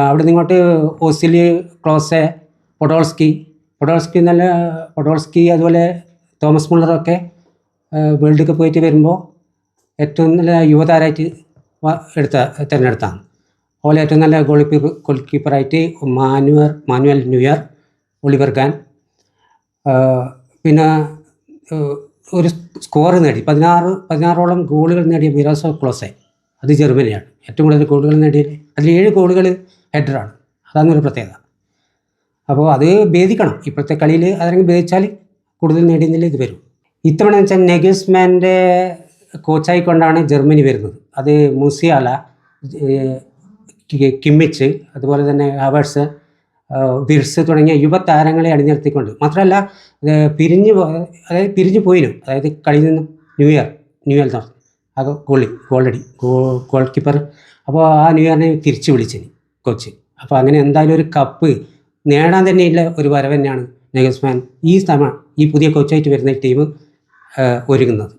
അവിടെ നിന്ന് ഇങ്ങോട്ട് ഓസിലി, ക്ലോസെ, പൊഡോൾസ്കി അതുപോലെ തോമസ് മുള്ളറൊക്കെ വേൾഡ് കപ്പ് പോയിട്ട് വരുമ്പോൾ ഏറ്റവും നല്ല യുവതാരമായിട്ട് തിരഞ്ഞെടുത്താണ്. അതുപോലെ ഏറ്റവും നല്ല ഗോൾ കീപ്പറായിട്ട് മാനുവൽ ന്യൂയർ, ഒളിവർ ഗാൻ. പിന്നെ ഒരു സ്കോർ നേടി 16ഓളം ഗോളുകൾ നേടിയ മിറോസ്ലാവ് ക്ലോസെ, അത് ജർമ്മനിയാണ്. ഏറ്റവും കൂടുതൽ ഗോളുകൾ നേടിയത് അതിൽ 7 ഗോളുകൾ ഹെഡറാണ്. അതാണ് ഒരു പ്രത്യേകത. അപ്പോൾ അത് ഭേദിക്കണം. ഇപ്പോഴത്തെ കളിയിൽ അതെങ്കിലും ഭേദിച്ചാൽ കൂടുതൽ നേടിയെന്നില്ല ഇത് വരും. ഇത്തവണ വെച്ചാൽ നെഗൽസ്മാൻ്റെ കോച്ചായിക്കൊണ്ടാണ് ജർമ്മനി വരുന്നത്. അത് മുസിയാല, കിമ്മിച്ച്, അതുപോലെ തന്നെ ഹവേർട്സ്, വിർസ് തുടങ്ങിയ യുവതാരങ്ങളെ അണിനിർത്തിക്കൊണ്ട്. മാത്രമല്ല പിരിഞ്ഞു പോയിനും, അതായത് കളിയിൽ നിന്നും ന്യൂയർ ആ ഗോൾ കീപ്പർ. അപ്പോൾ ആ ന്യൂയറിനെ തിരിച്ചു വിളിച്ചിന് കോച്ച്. അപ്പോൾ അങ്ങനെ എന്തായാലും ഒരു കപ്പ് നേടാൻ തന്നെയുള്ള ഒരു വരവ് തന്നെയാണ് നെഗൽസ്മാൻ ഈ പുതിയ കോച്ചായിട്ട് വരുന്ന ടീം ഒരുങ്ങുന്നത്.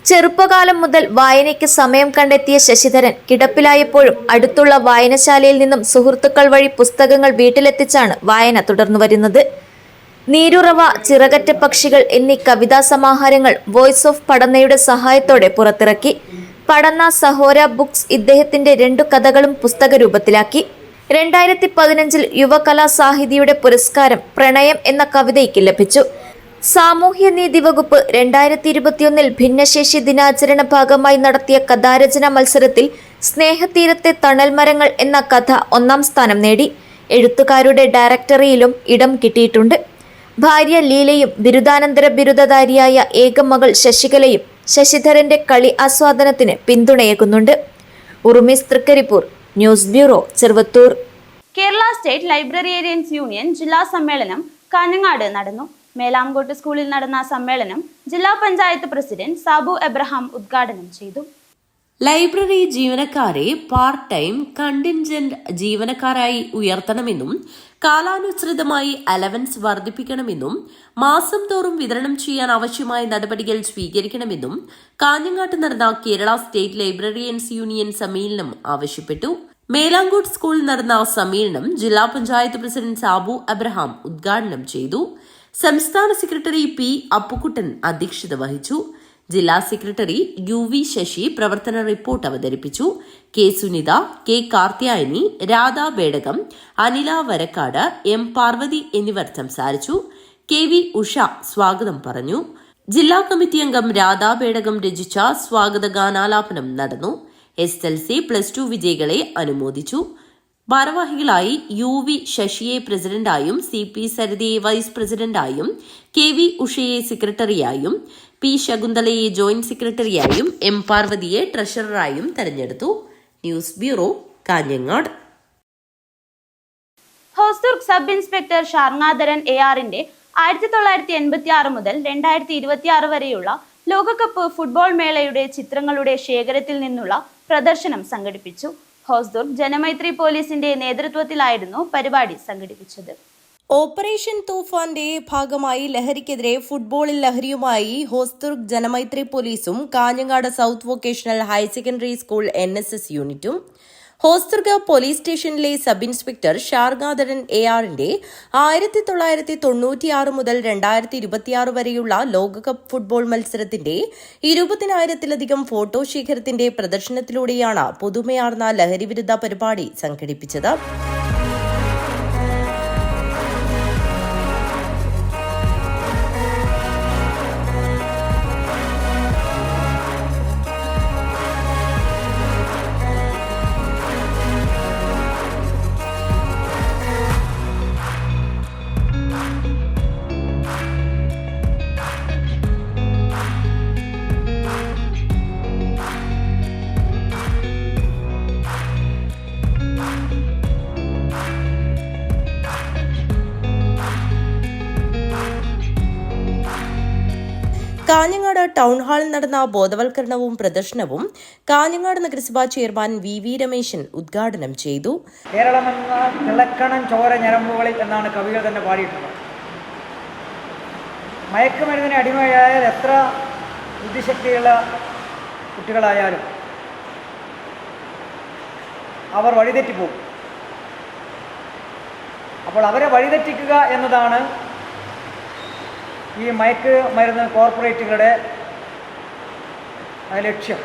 ചെറുപ്പകാലം മുതൽ വായനയ്ക്ക് സമയം കണ്ടെത്തിയ ശശിധരൻ കിടപ്പിലായപ്പോഴും അടുത്തുള്ള വായനശാലയിൽ നിന്നും സുഹൃത്തുക്കൾ വഴി പുസ്തകങ്ങൾ വീട്ടിലെത്തിച്ചാണ് വായന തുടർന്നു വരുന്നത്. നീരുറവ, ചിറകറ്റ പക്ഷികൾ എന്നീ കവിതാ സമാഹാരങ്ങൾ വോയിസ് ഓഫ് പടന്നയുടെ സഹായത്തോടെ പുറത്തിറക്കി. പടന്ന സഹോര ബുക്സ് ഇദ്ദേഹത്തിന്റെ 2 കഥകളും പുസ്തക രൂപത്തിലാക്കി. 2015 യുവകലാ സാഹിതിയുടെ പുരസ്കാരം പ്രണയം എന്ന കവിതയ്ക്ക് ലഭിച്ചു. സാമൂഹ്യനീതി വകുപ്പ് 2021 ഭിന്നശേഷി ദിനാചരണ ഭാഗമായി നടത്തിയ കഥാരചനാ മത്സരത്തിൽ സ്നേഹതീരത്തെ തണൽമരങ്ങൾ എന്ന കഥ 1ാം സ്ഥാനം നേടി. എഴുത്തുകാരുടെ ഡയറക്ടറിയിലും ഇടം കിട്ടിയിട്ടുണ്ട്. ഭാര്യ ലീലയും ബിരുദാനന്തര ബിരുദധാരിയായ ഏക മകൾ ശശികലയും ശശിധരന്റെ കളി ആസ്വാദനത്തിന് പിന്തുണയേകുന്നുണ്ട്. Urumees Thrikaripur, news bureau, Cheruvathur. Kerala state librarians union ജില്ലാ സമ്മേളനം കാഞ്ഞങ്ങാട് നടന്നു. മേലാംകോട്ട് സ്കൂളിൽ നടന്ന സമ്മേളനം ജില്ലാ പഞ്ചായത്ത് പ്രസിഡന്റ് സാബു എബ്രഹാം ഉദ്ഘാടനം ചെയ്തു. ലൈബ്രറി ജീവനക്കാരെ പാർട്ട് ടൈം കണ്ടിൻജന്റ് ജീവനക്കാരായി ഉയർത്തണമെന്നും കാലാനുസൃതമായി അലവൻസ് വർദ്ധിപ്പിക്കണമെന്നും മാസം തോറും വിതരണം ചെയ്യാൻ ആവശ്യമായ നടപടികൾ സ്വീകരിക്കണമെന്നും കാഞ്ഞങ്ങാട്ട് നടന്ന കേരള സ്റ്റേറ്റ് ലൈബ്രറിയൻസ് യൂണിയൻ സമ്മേളനം ആവശ്യപ്പെട്ടു. മേലാങ്കോട്ട് സ്കൂളിൽ നടന്ന സമ്മേളനം ജില്ലാ പഞ്ചായത്ത് പ്രസിഡന്റ് സാബു എബ്രഹാം ഉദ്ഘാടനം ചെയ്തു. സംസ്ഥാന സെക്രട്ടറി പി അപ്പുക്കുട്ടൻ അധ്യക്ഷത വഹിച്ചു. ജില്ലാ സെക്രട്ടറി UV ശശി പ്രവർത്തന റിപ്പോർട്ട് അവതരിപ്പിച്ചു. K Sunitha, K Karthyayani, Radha Bedakam, Anila Varakkad, M Parvathi എന്നിവർ സംസാരിച്ചു. KV ഉഷ സ്വാഗതം പറഞ്ഞു. ജില്ലാ കമ്മിറ്റി അംഗം രാധാ ബേടകം രചിച്ച സ്വാഗത ഗാനാലാപനം നടന്നു. SLC +2 വിജയികളെ അനുമോദിച്ചു. ഭാരവാഹികളായി UV ശശിയെ പ്രസിഡന്റായും CP സരിതയെ വൈസ് പ്രസിഡന്റായും KV ഉഷയെ സെക്രട്ടറിയായും P ശകുന്തളയെ ജോയിന്റ് സെക്രട്ടറിയായും M പാർവതിയെ ട്രഷററായും തെരഞ്ഞെടുത്തു. News bureau, Kanhangad. Hosdurg sub inspector Sharngadharan ARന്റെ 1986 മുതൽ 2026 വരെയുള്ള ലോകകപ്പ് ഫുട്ബോൾ മേളയുടെ ചിത്രങ്ങളുടെ ശേഖരത്തിൽ നിന്നുള്ള പ്രദർശനം സംഘടിപ്പിച്ചു. ഹോസ്ദുർഗ് ജനമൈത്രി പോലീസിന്റെ നേതൃത്വത്തിലായിരുന്നു പരിപാടി സംഘടിപ്പിച്ചത്. ഓപ്പറേഷൻ തൂഫാന്റെ ഭാഗമായി ലഹരിക്കെതിരെ ഫുട്ബോളിൽ ലഹരിയുമായി ഹോസ്ദുർഗ് ജനമൈത്രി പോലീസും Kanhangad south vocational higher secondary school NSS യൂണിറ്റും ഹോസ്ദുർഗ് പോലീസ് സ്റ്റേഷനിലെ സബ് ഇൻസ്പെക്ടർ ഷാർഗാധരൻ ARന്റെ 1996 മുതൽ 2026 വരെയുള്ള ലോകകപ്പ് ഫുട്ബോൾ മത്സരത്തിന്റെ 20,000-ലധികം ഫോട്ടോ ശേഖരത്തിന്റെ പ്രദർശനത്തിലൂടെയാണ് പുതുമയാർന്ന ലഹരിവിരുദ്ധ പരിപാടി സംഘടിപ്പിച്ചത്. കാഞ്ഞങ്ങാട് ടൗൺ ഹാളിൽ നടന്ന ബോധവൽക്കരണവും പ്രദർശനവും കാഞ്ഞങ്ങാട് നഗരസഭാ ചെയർമാൻ VV രമേശൻ ഉദ്ഘാടനം ചെയ്തു. കേരളമെന്ന തിളക്കണം ചോര ഞരമ്പുകളിൽ എന്നാണ് കവികൾ തന്നെ പാടിയിട്ടുള്ളത്. മയക്കുമരുന്നിന് അടിമയായാൽ എത്ര ബുദ്ധിശക്തിയുള്ള കുട്ടികളായാലും അവർ വഴിതെറ്റിപ്പോകും. അപ്പോൾ അവരെ വഴിതെറ്റിക്കുക എന്നതാണ് ഈ മയക്ക് മരുന്ന് കോർപ്പറേറ്റുകളുടെ ലക്ഷ്യം.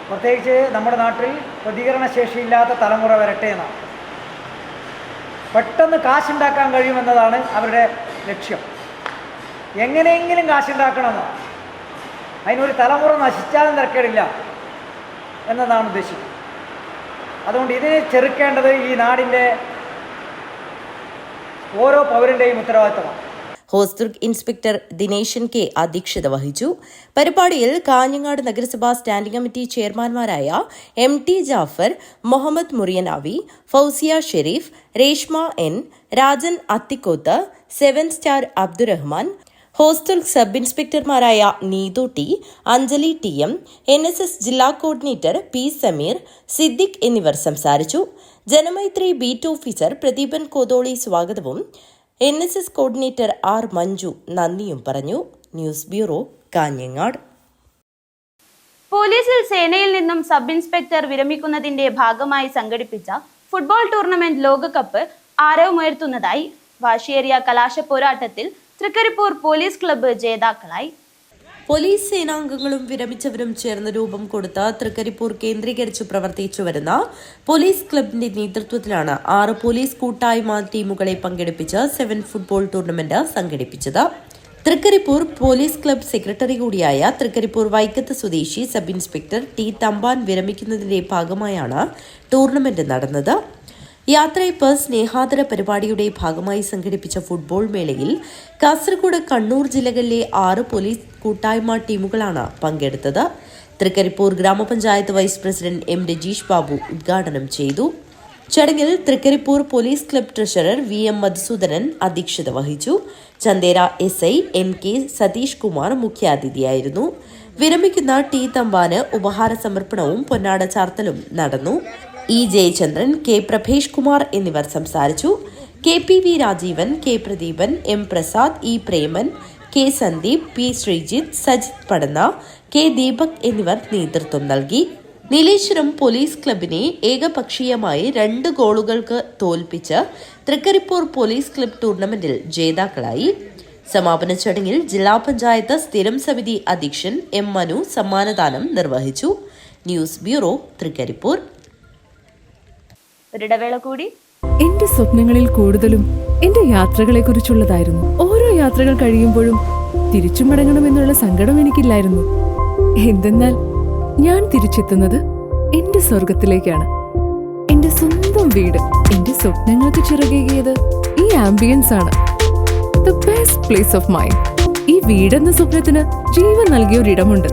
പ്രത്യേകിച്ച് നമ്മുടെ നാട്ടിൽ പ്രതികരണശേഷിയില്ലാത്ത തലമുറ വരട്ടെ എന്നാണ്. പെട്ടെന്ന് കാശുണ്ടാക്കാൻ കഴിയുമെന്നതാണ് അവരുടെ ലക്ഷ്യം. എങ്ങനെയെങ്കിലും കാശുണ്ടാക്കണമെന്നാണ്. അതിനൊരു തലമുറ നശിച്ചാലും തിരക്കേടില്ല എന്നതാണ് ഉദ്ദേശിക്കുന്നത്. അതുകൊണ്ട് ഇതിനെ ചെറുക്കേണ്ടത് ഈ നാടിൻ്റെ ഓരോ പൗരൻ്റെയും ഉത്തരവാദിത്തമാണ്. ഹോസ്ദുർഗ് ഇൻസ്പെക്ടർ ദിനേശൻ K അധ്യക്ഷത വഹിച്ചു. പരിപാടിയിൽ കാഞ്ഞങ്ങാട് നഗരസഭാ സ്റ്റാൻഡിംഗ് കമ്മിറ്റി ചെയർമാൻമാരായ MT Jafar, Muhammad Muriyanavi, Fousiya Sherif, Reshma N, Rajan Athikoth, 7 star Abdurahman, Hosdurg sub ഇൻസ്പെക്ടർമാരായ Neethu T, Anjali TM, NSS ജില്ലാ കോർഡിനേറ്റർ P സമീർ, സിദ്ദിഖ് എന്നിവർ സംസാരിച്ചു. ജനമൈത്രി ബീറ്റ് ഓഫീസർ പ്രദീപൻ കോതോളി സ്വാഗതവും NSS കോർഡിനേറ്റർ R മഞ്ജു നന്ദിയും പറഞ്ഞു. News bureau, Kanhangad. പോലീസിൽ സേനയിൽ നിന്നും സബ് ഇൻസ്പെക്ടർ വിരമിക്കുന്നതിന്റെ ഭാഗമായി സംഘടിപ്പിച്ച ഫുട്ബോൾ ടൂർണമെന്റ് ലോകകപ്പ് ആരവമുയർത്തുന്നതായി. വാശിയേറിയ കലാശ പോരാട്ടത്തിൽ തൃക്കരിപ്പൂർ പോലീസ് ക്ലബ്ബ് ജേതാക്കളായി. പോലീസ് സേനാംഗങ്ങളും വിരമിച്ചവരും ചേർന്ന് രൂപം കൊടുത്ത തൃക്കരിപ്പൂർ കേന്ദ്രീകരിച്ചു പ്രവർത്തിച്ചു വരുന്ന പോലീസ് ക്ലബിന്റെ നേതൃത്വത്തിലാണ് 6 പോലീസ് കൂട്ടായ്മ ടീമുകളെ പങ്കെടുപ്പിച്ച് 7 ഫുട്ബോൾ ടൂർണമെന്റ് സംഘടിപ്പിച്ചത്. തൃക്കരിപ്പൂർ പോലീസ് ക്ലബ് സെക്രട്ടറി കൂടിയായ തൃക്കരിപ്പൂർ വൈക്കത്ത് സ്വദേശി സബ് ഇൻസ്പെക്ടർ T തമ്പാൻ വിരമിക്കുന്നതിന്റെ ഭാഗമായാണ് ടൂർണമെന്റ് നടന്നത്. യാത്രയപ്പ് സ്നേഹാദര പരിപാടിയുടെ ഭാഗമായി സംഘടിപ്പിച്ച ഫുട്ബോൾ മേളയിൽ കാസർഗോഡ്, കണ്ണൂർ ജില്ലകളിലെ 6 പോലീസ് കൂട്ടായ്മ ടീമുകളാണ് പങ്കെടുത്തത്. തൃക്കരിപ്പൂർ ഗ്രാമപഞ്ചായത്ത് vice president M Rajeesh Babu ഉദ്ഘാടനം ചെയ്തു. ചടങ്ങിൽ Trikaripur police club treasurer VM Madhusoodanan അധ്യക്ഷത വഹിച്ചു. Chandera SI NK Satheesh Kumar മുഖ്യാതിഥിയായിരുന്നു. വിരമിക്കുന്ന T തമ്പാന് ഉപഹാര സമർപ്പണവും പൊന്നാട ചാർത്തലും നടന്നു. E ജയചന്ദ്രൻ, K പ്രഭേഷ് കുമാർ എന്നിവർ സംസാരിച്ചു. KPV Rajeevan, K Pradeepan, M Prasad, E Preman, K Sandeep, P Sreejith, Sajith പടന്ന, K ദീപക് എന്നിവർ നേതൃത്വം നൽകി. നീലേശ്വരം പോലീസ് ക്ലബിനെ ഏകപക്ഷീയമായി 2 ഗോളുകൾക്ക് തോൽപ്പിച്ച് തൃക്കരിപ്പൂർ പോലീസ് ക്ലബ് ടൂർണമെന്റിൽ ജേതാക്കളായി. സമാപന ചടങ്ങിൽ ജില്ലാ പഞ്ചായത്ത് സ്ഥിരം സമിതി അധ്യക്ഷൻ M മനു സമ്മാനദാനം നിർവഹിച്ചു. News bureau, Trikaripur. ഒരിടവേള കൂടി. എന്റെ സ്വപ്നങ്ങളിൽ കൂടുതലും എന്റെ യാത്രകളെ കുറിച്ചുള്ളതായിരുന്നു. ഓരോ യാത്രകൾ കഴിയുമ്പോഴും തിരിച്ചു മടങ്ങണമെന്നുള്ള സങ്കടം എനിക്കില്ലായിരുന്നു. എന്തെന്നാൽ ഞാൻ തിരിച്ചെത്തുന്നത് എന്റെ സ്വർഗത്തിലേക്കാണ്. എന്റെ സ്വന്തം വീട് എന്റെ സ്വപ്നങ്ങൾക്ക് ചിറകേകിയത് ഈ ആംബിയൻസ് ആണ്. The best place of mind. ഈ വീടെന്ന സ്വപ്നത്തിന് ജീവൻ നൽകിയ ഒരിടമുണ്ട്.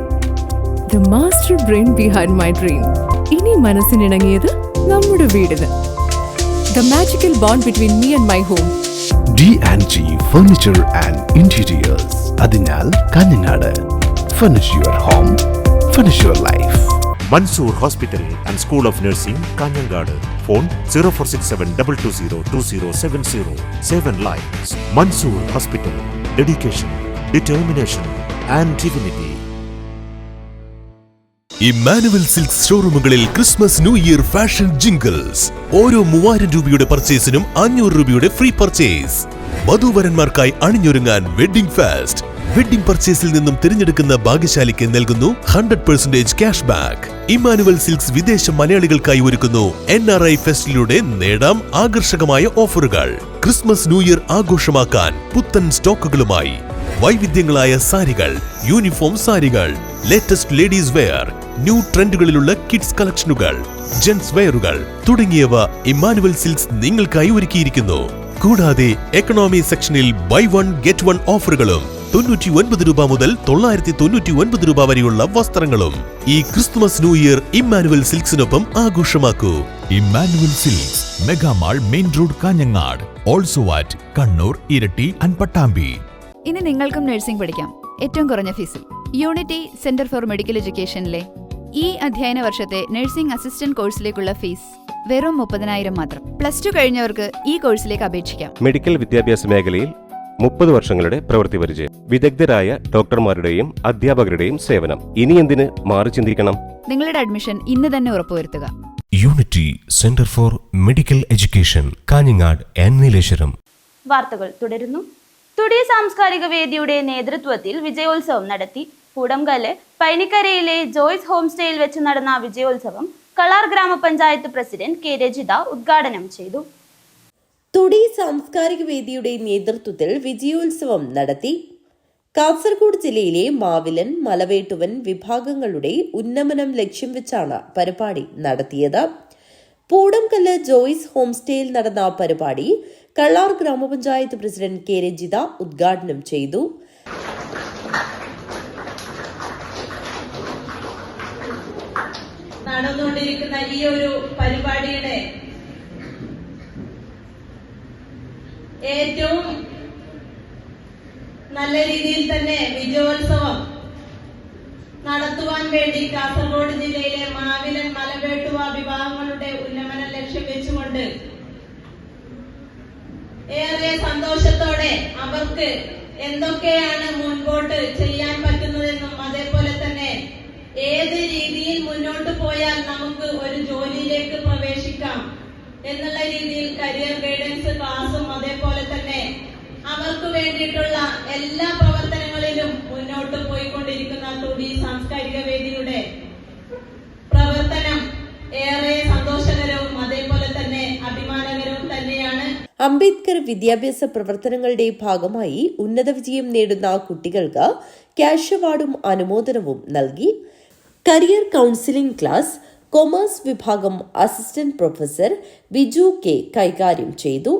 The master brain behind my dream. ഇനി മനസ്സിനിണങ്ങിയത് നമ്മുടെ വീടിന്. The magical bond between me and my home. D&G Furniture and Interiors. അതിനാൽ Kanhangad. Furnish your home, furnish your life. Mansoor Hospital and School of Nursing, Kanjangad. Phone 046722027070. 7 Lives. Mansoor Hospital. Dedication, determination and dignity. Emmanuel Silks ഷോറൂമുകളിൽ Christmas new year fashion jingles. ഓരോ 3000 രൂപയുടെ പർച്ചേസിനും 500 രൂപയുടെ free purchase. വധൂവരന്മാർക്കായി അണിഞ്ഞൊരുങ്ങാൻ wedding fest. Wedding പർച്ചേസിൽ നിന്നും തിരഞ്ഞെടുക്കുന്ന ഭാഗ്യശാലിക്ക് നൽകുന്നു 100% ക്യാഷ് ബാക്ക്. ഇമ്മാനുവൽ സിൽക്സ് വിദേശ മലയാളികൾക്കായി ഒരുക്കുന്നു NRI ഫെസ്റ്റിലൂടെ നേടാം ആകർഷകമായ ഓഫറുകൾ. ക്രിസ്മസ് ന്യൂ ഇയർ ആഘോഷമാക്കാൻ പുത്തൻ സ്റ്റോക്കുകളുമായി വൈവിധ്യങ്ങളായ സാരികൾ, യൂണിഫോം സാരികൾ, ലേറ്റസ്റ്റ് ലേഡീസ് വെയർ, ന്യൂ ട്രെൻഡുകളിലുള്ള കിഡ്സ് കളക്ഷനുകൾ, ജെന്റ്സ് വെയറുകൾ തുടങ്ങിയവ ഇമ്മാനുവൽ സിൽക്സ് നിങ്ങൾക്കായി ഒരുക്കിയിരിക്കുന്നു. കൂടാതെ എക്കണോമി സെക്ഷനിൽ ബൈ 1 ഗെറ്റ് 1 ഓഫറുകളും 99 രൂപ മുതൽ 999 രൂപ വരെയുള്ള വസ്ത്രങ്ങളും. ഈ ക്രിസ്തുമസ് ന്യൂ ഇയർ ഇമ്മാനുവൽ സിൽക്സിനൊപ്പം ആഘോഷമാക്കൂ. Emmanuel Silks, mega mall, main road, Kanhangad. Also at Kannur, Iritty and Pattambi. ഇനി നിങ്ങൾക്കും നഴ്സിംഗ് പഠിക്കാം, ഏറ്റവും കുറഞ്ഞ ഫീസിൽ. യൂണിറ്റി സെന്റർ ഫോർ മെഡിക്കൽ എഡ്യൂക്കേഷനിലെ ഈ അധ്യയന വർഷത്തെ നഴ്സിംഗ് അസിസ്റ്റന്റ് കോഴ്സിലേക്കുള്ള ഫീസ് വെറും 30,000 മാത്രം. +2 കഴിഞ്ഞവർക്ക് ഈ കോഴ്സിലേക്ക് അപേക്ഷിക്കാം. മെഡിക്കൽ വിദ്യാഭ്യാസ മേഖലയിൽ 30 വർഷങ്ങളുടെ പ്രവൃത്തി പരിചയം, വിദഗ്ധരായ ഡോക്ടർമാരുടെയും അധ്യാപകരുടെയും സേവനം. ഇനി എന്തിന് മാറി ചിന്തിക്കണം? നിങ്ങളുടെ അഡ്മിഷൻ ഇന്ന് തന്നെ ഉറപ്പുവരുത്തുക. Unity centre for medical education, Kanhangad and Nileshwaram. വാർത്തകൾ തുടരുന്നു. തുടി സാംസ്കാരിക വേദിയുടെ നേതൃത്വത്തിൽ വിജയോത്സവം നടത്തി. കൂടംകല്ല് പൈനിക്കരയിലെ ജോയ്സ് ഹോം സ്റ്റേയിൽ വെച്ച് നടന്ന വിജയോത്സവം കളാർ ഗ്രാമപഞ്ചായത്ത് പ്രസിഡന്റ് കെ രജിത ഉദ്ഘാടനം ചെയ്തു. തുടി സാംസ്കാരിക വേദിയുടെ നേതൃത്വത്തിൽ വിജയോത്സവം നടത്തി. കാസർഗോഡ് ജില്ലയിലെ മാവിലൻ, മലവേട്ടുവൻ വിഭാഗങ്ങളുടെ ഉന്നമനം ലക്ഷ്യം വെച്ചാണ് പരിപാടി നടത്തിയത്. പൂടംകല്ല് ജോയ്സ് ഹോം സ്റ്റേയിൽ നടന്ന പരിപാടി കളാർ ഗ്രാമപഞ്ചായത്ത് പ്രസിഡന്റ് കെ രജിത ഉദ്ഘാടനം ചെയ്തു. നടന്നുകൊണ്ടിരിക്കുന്ന ഈ ഒരു പരിപാടിയുടെ ഏറ്റവും നല്ല രീതിയിൽ തന്നെ വിജയോത്സവം നടത്തുവാൻ വേണ്ടി കാസർഗോഡ് ജില്ലയിലെ മാവിലൻ, മലവേട്ടുവ വിഭാഗങ്ങളുടെ ഉന്നമനം ലക്ഷ്യം വെച്ചുകൊണ്ട് ഏറെ സന്തോഷത്തോടെ അവർക്ക് എന്തൊക്കെയാണ് മുൻപോട്ട് ചെയ്യാൻ പറ്റുന്നതെന്നും അതേപോലെ തന്നെ ഏത് രീതിയിൽ മുന്നോട്ട് പോയാൽ നമുക്ക് ഒരു ജോലിയിലേക്ക് പ്രവേശിക്കാം എന്നുള്ള രീതിയിൽ കരിയർ ഗൈഡൻസ് ക്ലാസും അതേപോലെ തന്നെ അവർക്ക് വേണ്ടിയിട്ടുള്ള എല്ലാ പ്രവർത്തനങ്ങളിലും മുന്നോട്ട് പോയിക്കൊണ്ടിരിക്കുന്ന തുടി സാംസ്കാരിക വേദിയുടെ പ്രവർത്തനം ഏറെ സന്തോഷകരവും അതേപോലെ തന്നെ അഭിമാനകരവും തന്നെയാണ്. അംബേദ്കർ വിദ്യാഭ്യാസ പ്രവർത്തനങ്ങളുടെ ഭാഗമായി ഉന്നത വിജയം നേടുന്ന കുട്ടികൾക്ക് ക്യാഷ് അവാർഡും അനുമോദനവും നൽകി. കരിയർ കൗൺസിലിംഗ് ക്ലാസ് കൊമേഴ്സ് വിഭാഗം അസിസ്റ്റന്റ് പ്രൊഫസർ ബിജു കെ കൈകാര്യം ചെയ്തു.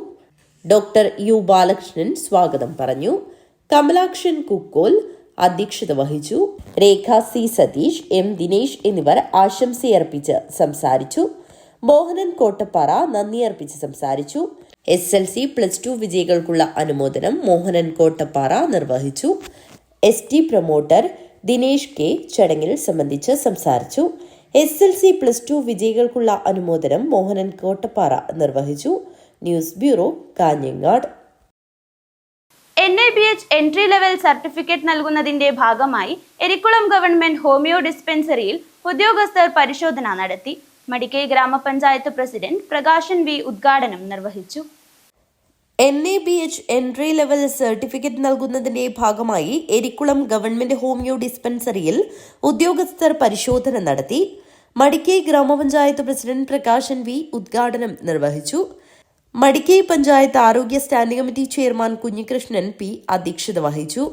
ഡോക്ടർ യു ബാലകൃഷ്ണൻ സ്വാഗതം പറഞ്ഞു. കമലാക്ഷൻ കുക്കോൽ അധ്യക്ഷത വഹിച്ചു. രേഖ സി സതീഷ്, എം ദിനേശ് എന്നിവർ ആശംസയർപ്പിച്ച് സംസാരിച്ചു. മോഹനൻ കോട്ടപ്പാറ നന്ദി അർപ്പിച്ച് സംസാരിച്ചു. SLC +2 വിജയികൾക്കുള്ള അനുമോദനം മോഹനൻ കോട്ടപ്പാറ നിർവഹിച്ചു. ST പ്രൊമോട്ടർ ദിനേശ് കെ ചടങ്ങിൽ സംബന്ധിച്ച് സംസാരിച്ചു. SLC +2 വിജയികൾക്കുള്ള അനുമോദനം മോഹനൻ കോട്ടപ്പാറ നിർവഹിച്ചു. News bureau, Kanhangad. NABH entry level certificate നൽകുന്നതിന്റെ ഭാഗമായി എരിക്കുളം ഗവൺമെന്റ് ഹോമിയോ ഡിസ്പെൻസറിയിൽ ഉദ്യോഗസ്ഥർ പരിശോധന നടത്തി. മടിക്കൈ ഗ്രാമപഞ്ചായത്ത് പ്രസിഡന്റ് പ്രകാശൻ വി ഉദ്ഘാടനം നിർവഹിച്ചു. NABH എൻട്രി ലെവൽ സർട്ടിഫിക്കറ്റ് നൽകുന്നതിന്റെ ഭാഗമായി എരിക്കുളം ഗവൺമെന്റ് ഹോമിയോ ഡിസ്പെൻസറിയിൽ ഉദ്യോഗസ്ഥർ പരിശോധന നടത്തി. മടിക്കൈ ഗ്രാമപഞ്ചായത്ത് പ്രസിഡന്റ് പ്രകാശൻ വി ഉദ്ഘാടനം നിർവഹിച്ചു. മടിക്കൈ പഞ്ചായത്ത് ആരോഗ്യ standing committee chairman Kunhikrishnan P അധ്യക്ഷത വഹിച്ചു.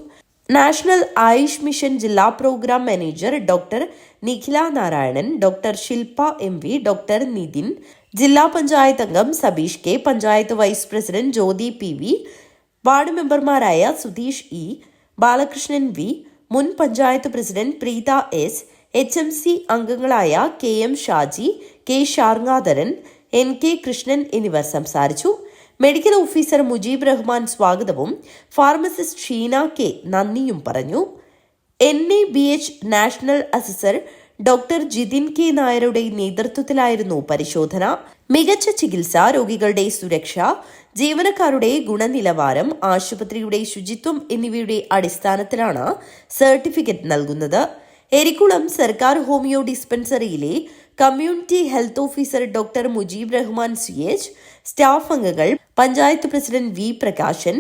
നാഷണൽ ആയുഷ് മിഷൻ ജില്ലാ programme manager doctor Nikhila Narayanan, doctor Shilpa MV, doctor Nithin, ജില്ലാ പഞ്ചായത്ത് അംഗം Sabeesh K, panchayat vice president Jyothi PV, ward മെമ്പർമാരായ സുധീഷ് E, ബാലകൃഷ്ണൻ V, മുൻ panchayat president Preetha S, HMC അംഗങ്ങളായ KM Shaji, K Sharngadharan, NK Krishnan എന്നിവർ സംസാരിച്ചു. മെഡിക്കൽ ഓഫീസർ മുജീബ് റഹ്മാൻ സ്വാഗതവും ഫാർമസിസ്റ്റ് ഷീന K നന്ദിയും പറഞ്ഞു. NABH national assessor doctor Jithin K നായരുടെ നേതൃത്വത്തിലായിരുന്നു പരിശോധന. മികച്ച ചികിത്സ, രോഗികളുടെ സുരക്ഷ, ജീവനക്കാരുടെ ഗുണനിലവാരം, ആശുപത്രിയുടെ ശുചിത്വം എന്നിവയുടെ അടിസ്ഥാനത്തിലാണ് സർട്ടിഫിക്കറ്റ് നൽകുന്നത്. എരിക്കുളം സർക്കാർ ഹോമിയോ ഡിസ്പെൻസറിയിലെ community health officer doctor Mujeeb Rahman CH, staff അംഗങ്ങൾ, പഞ്ചായത്ത് പ്രസിഡന്റ് V പ്രകാശൻ,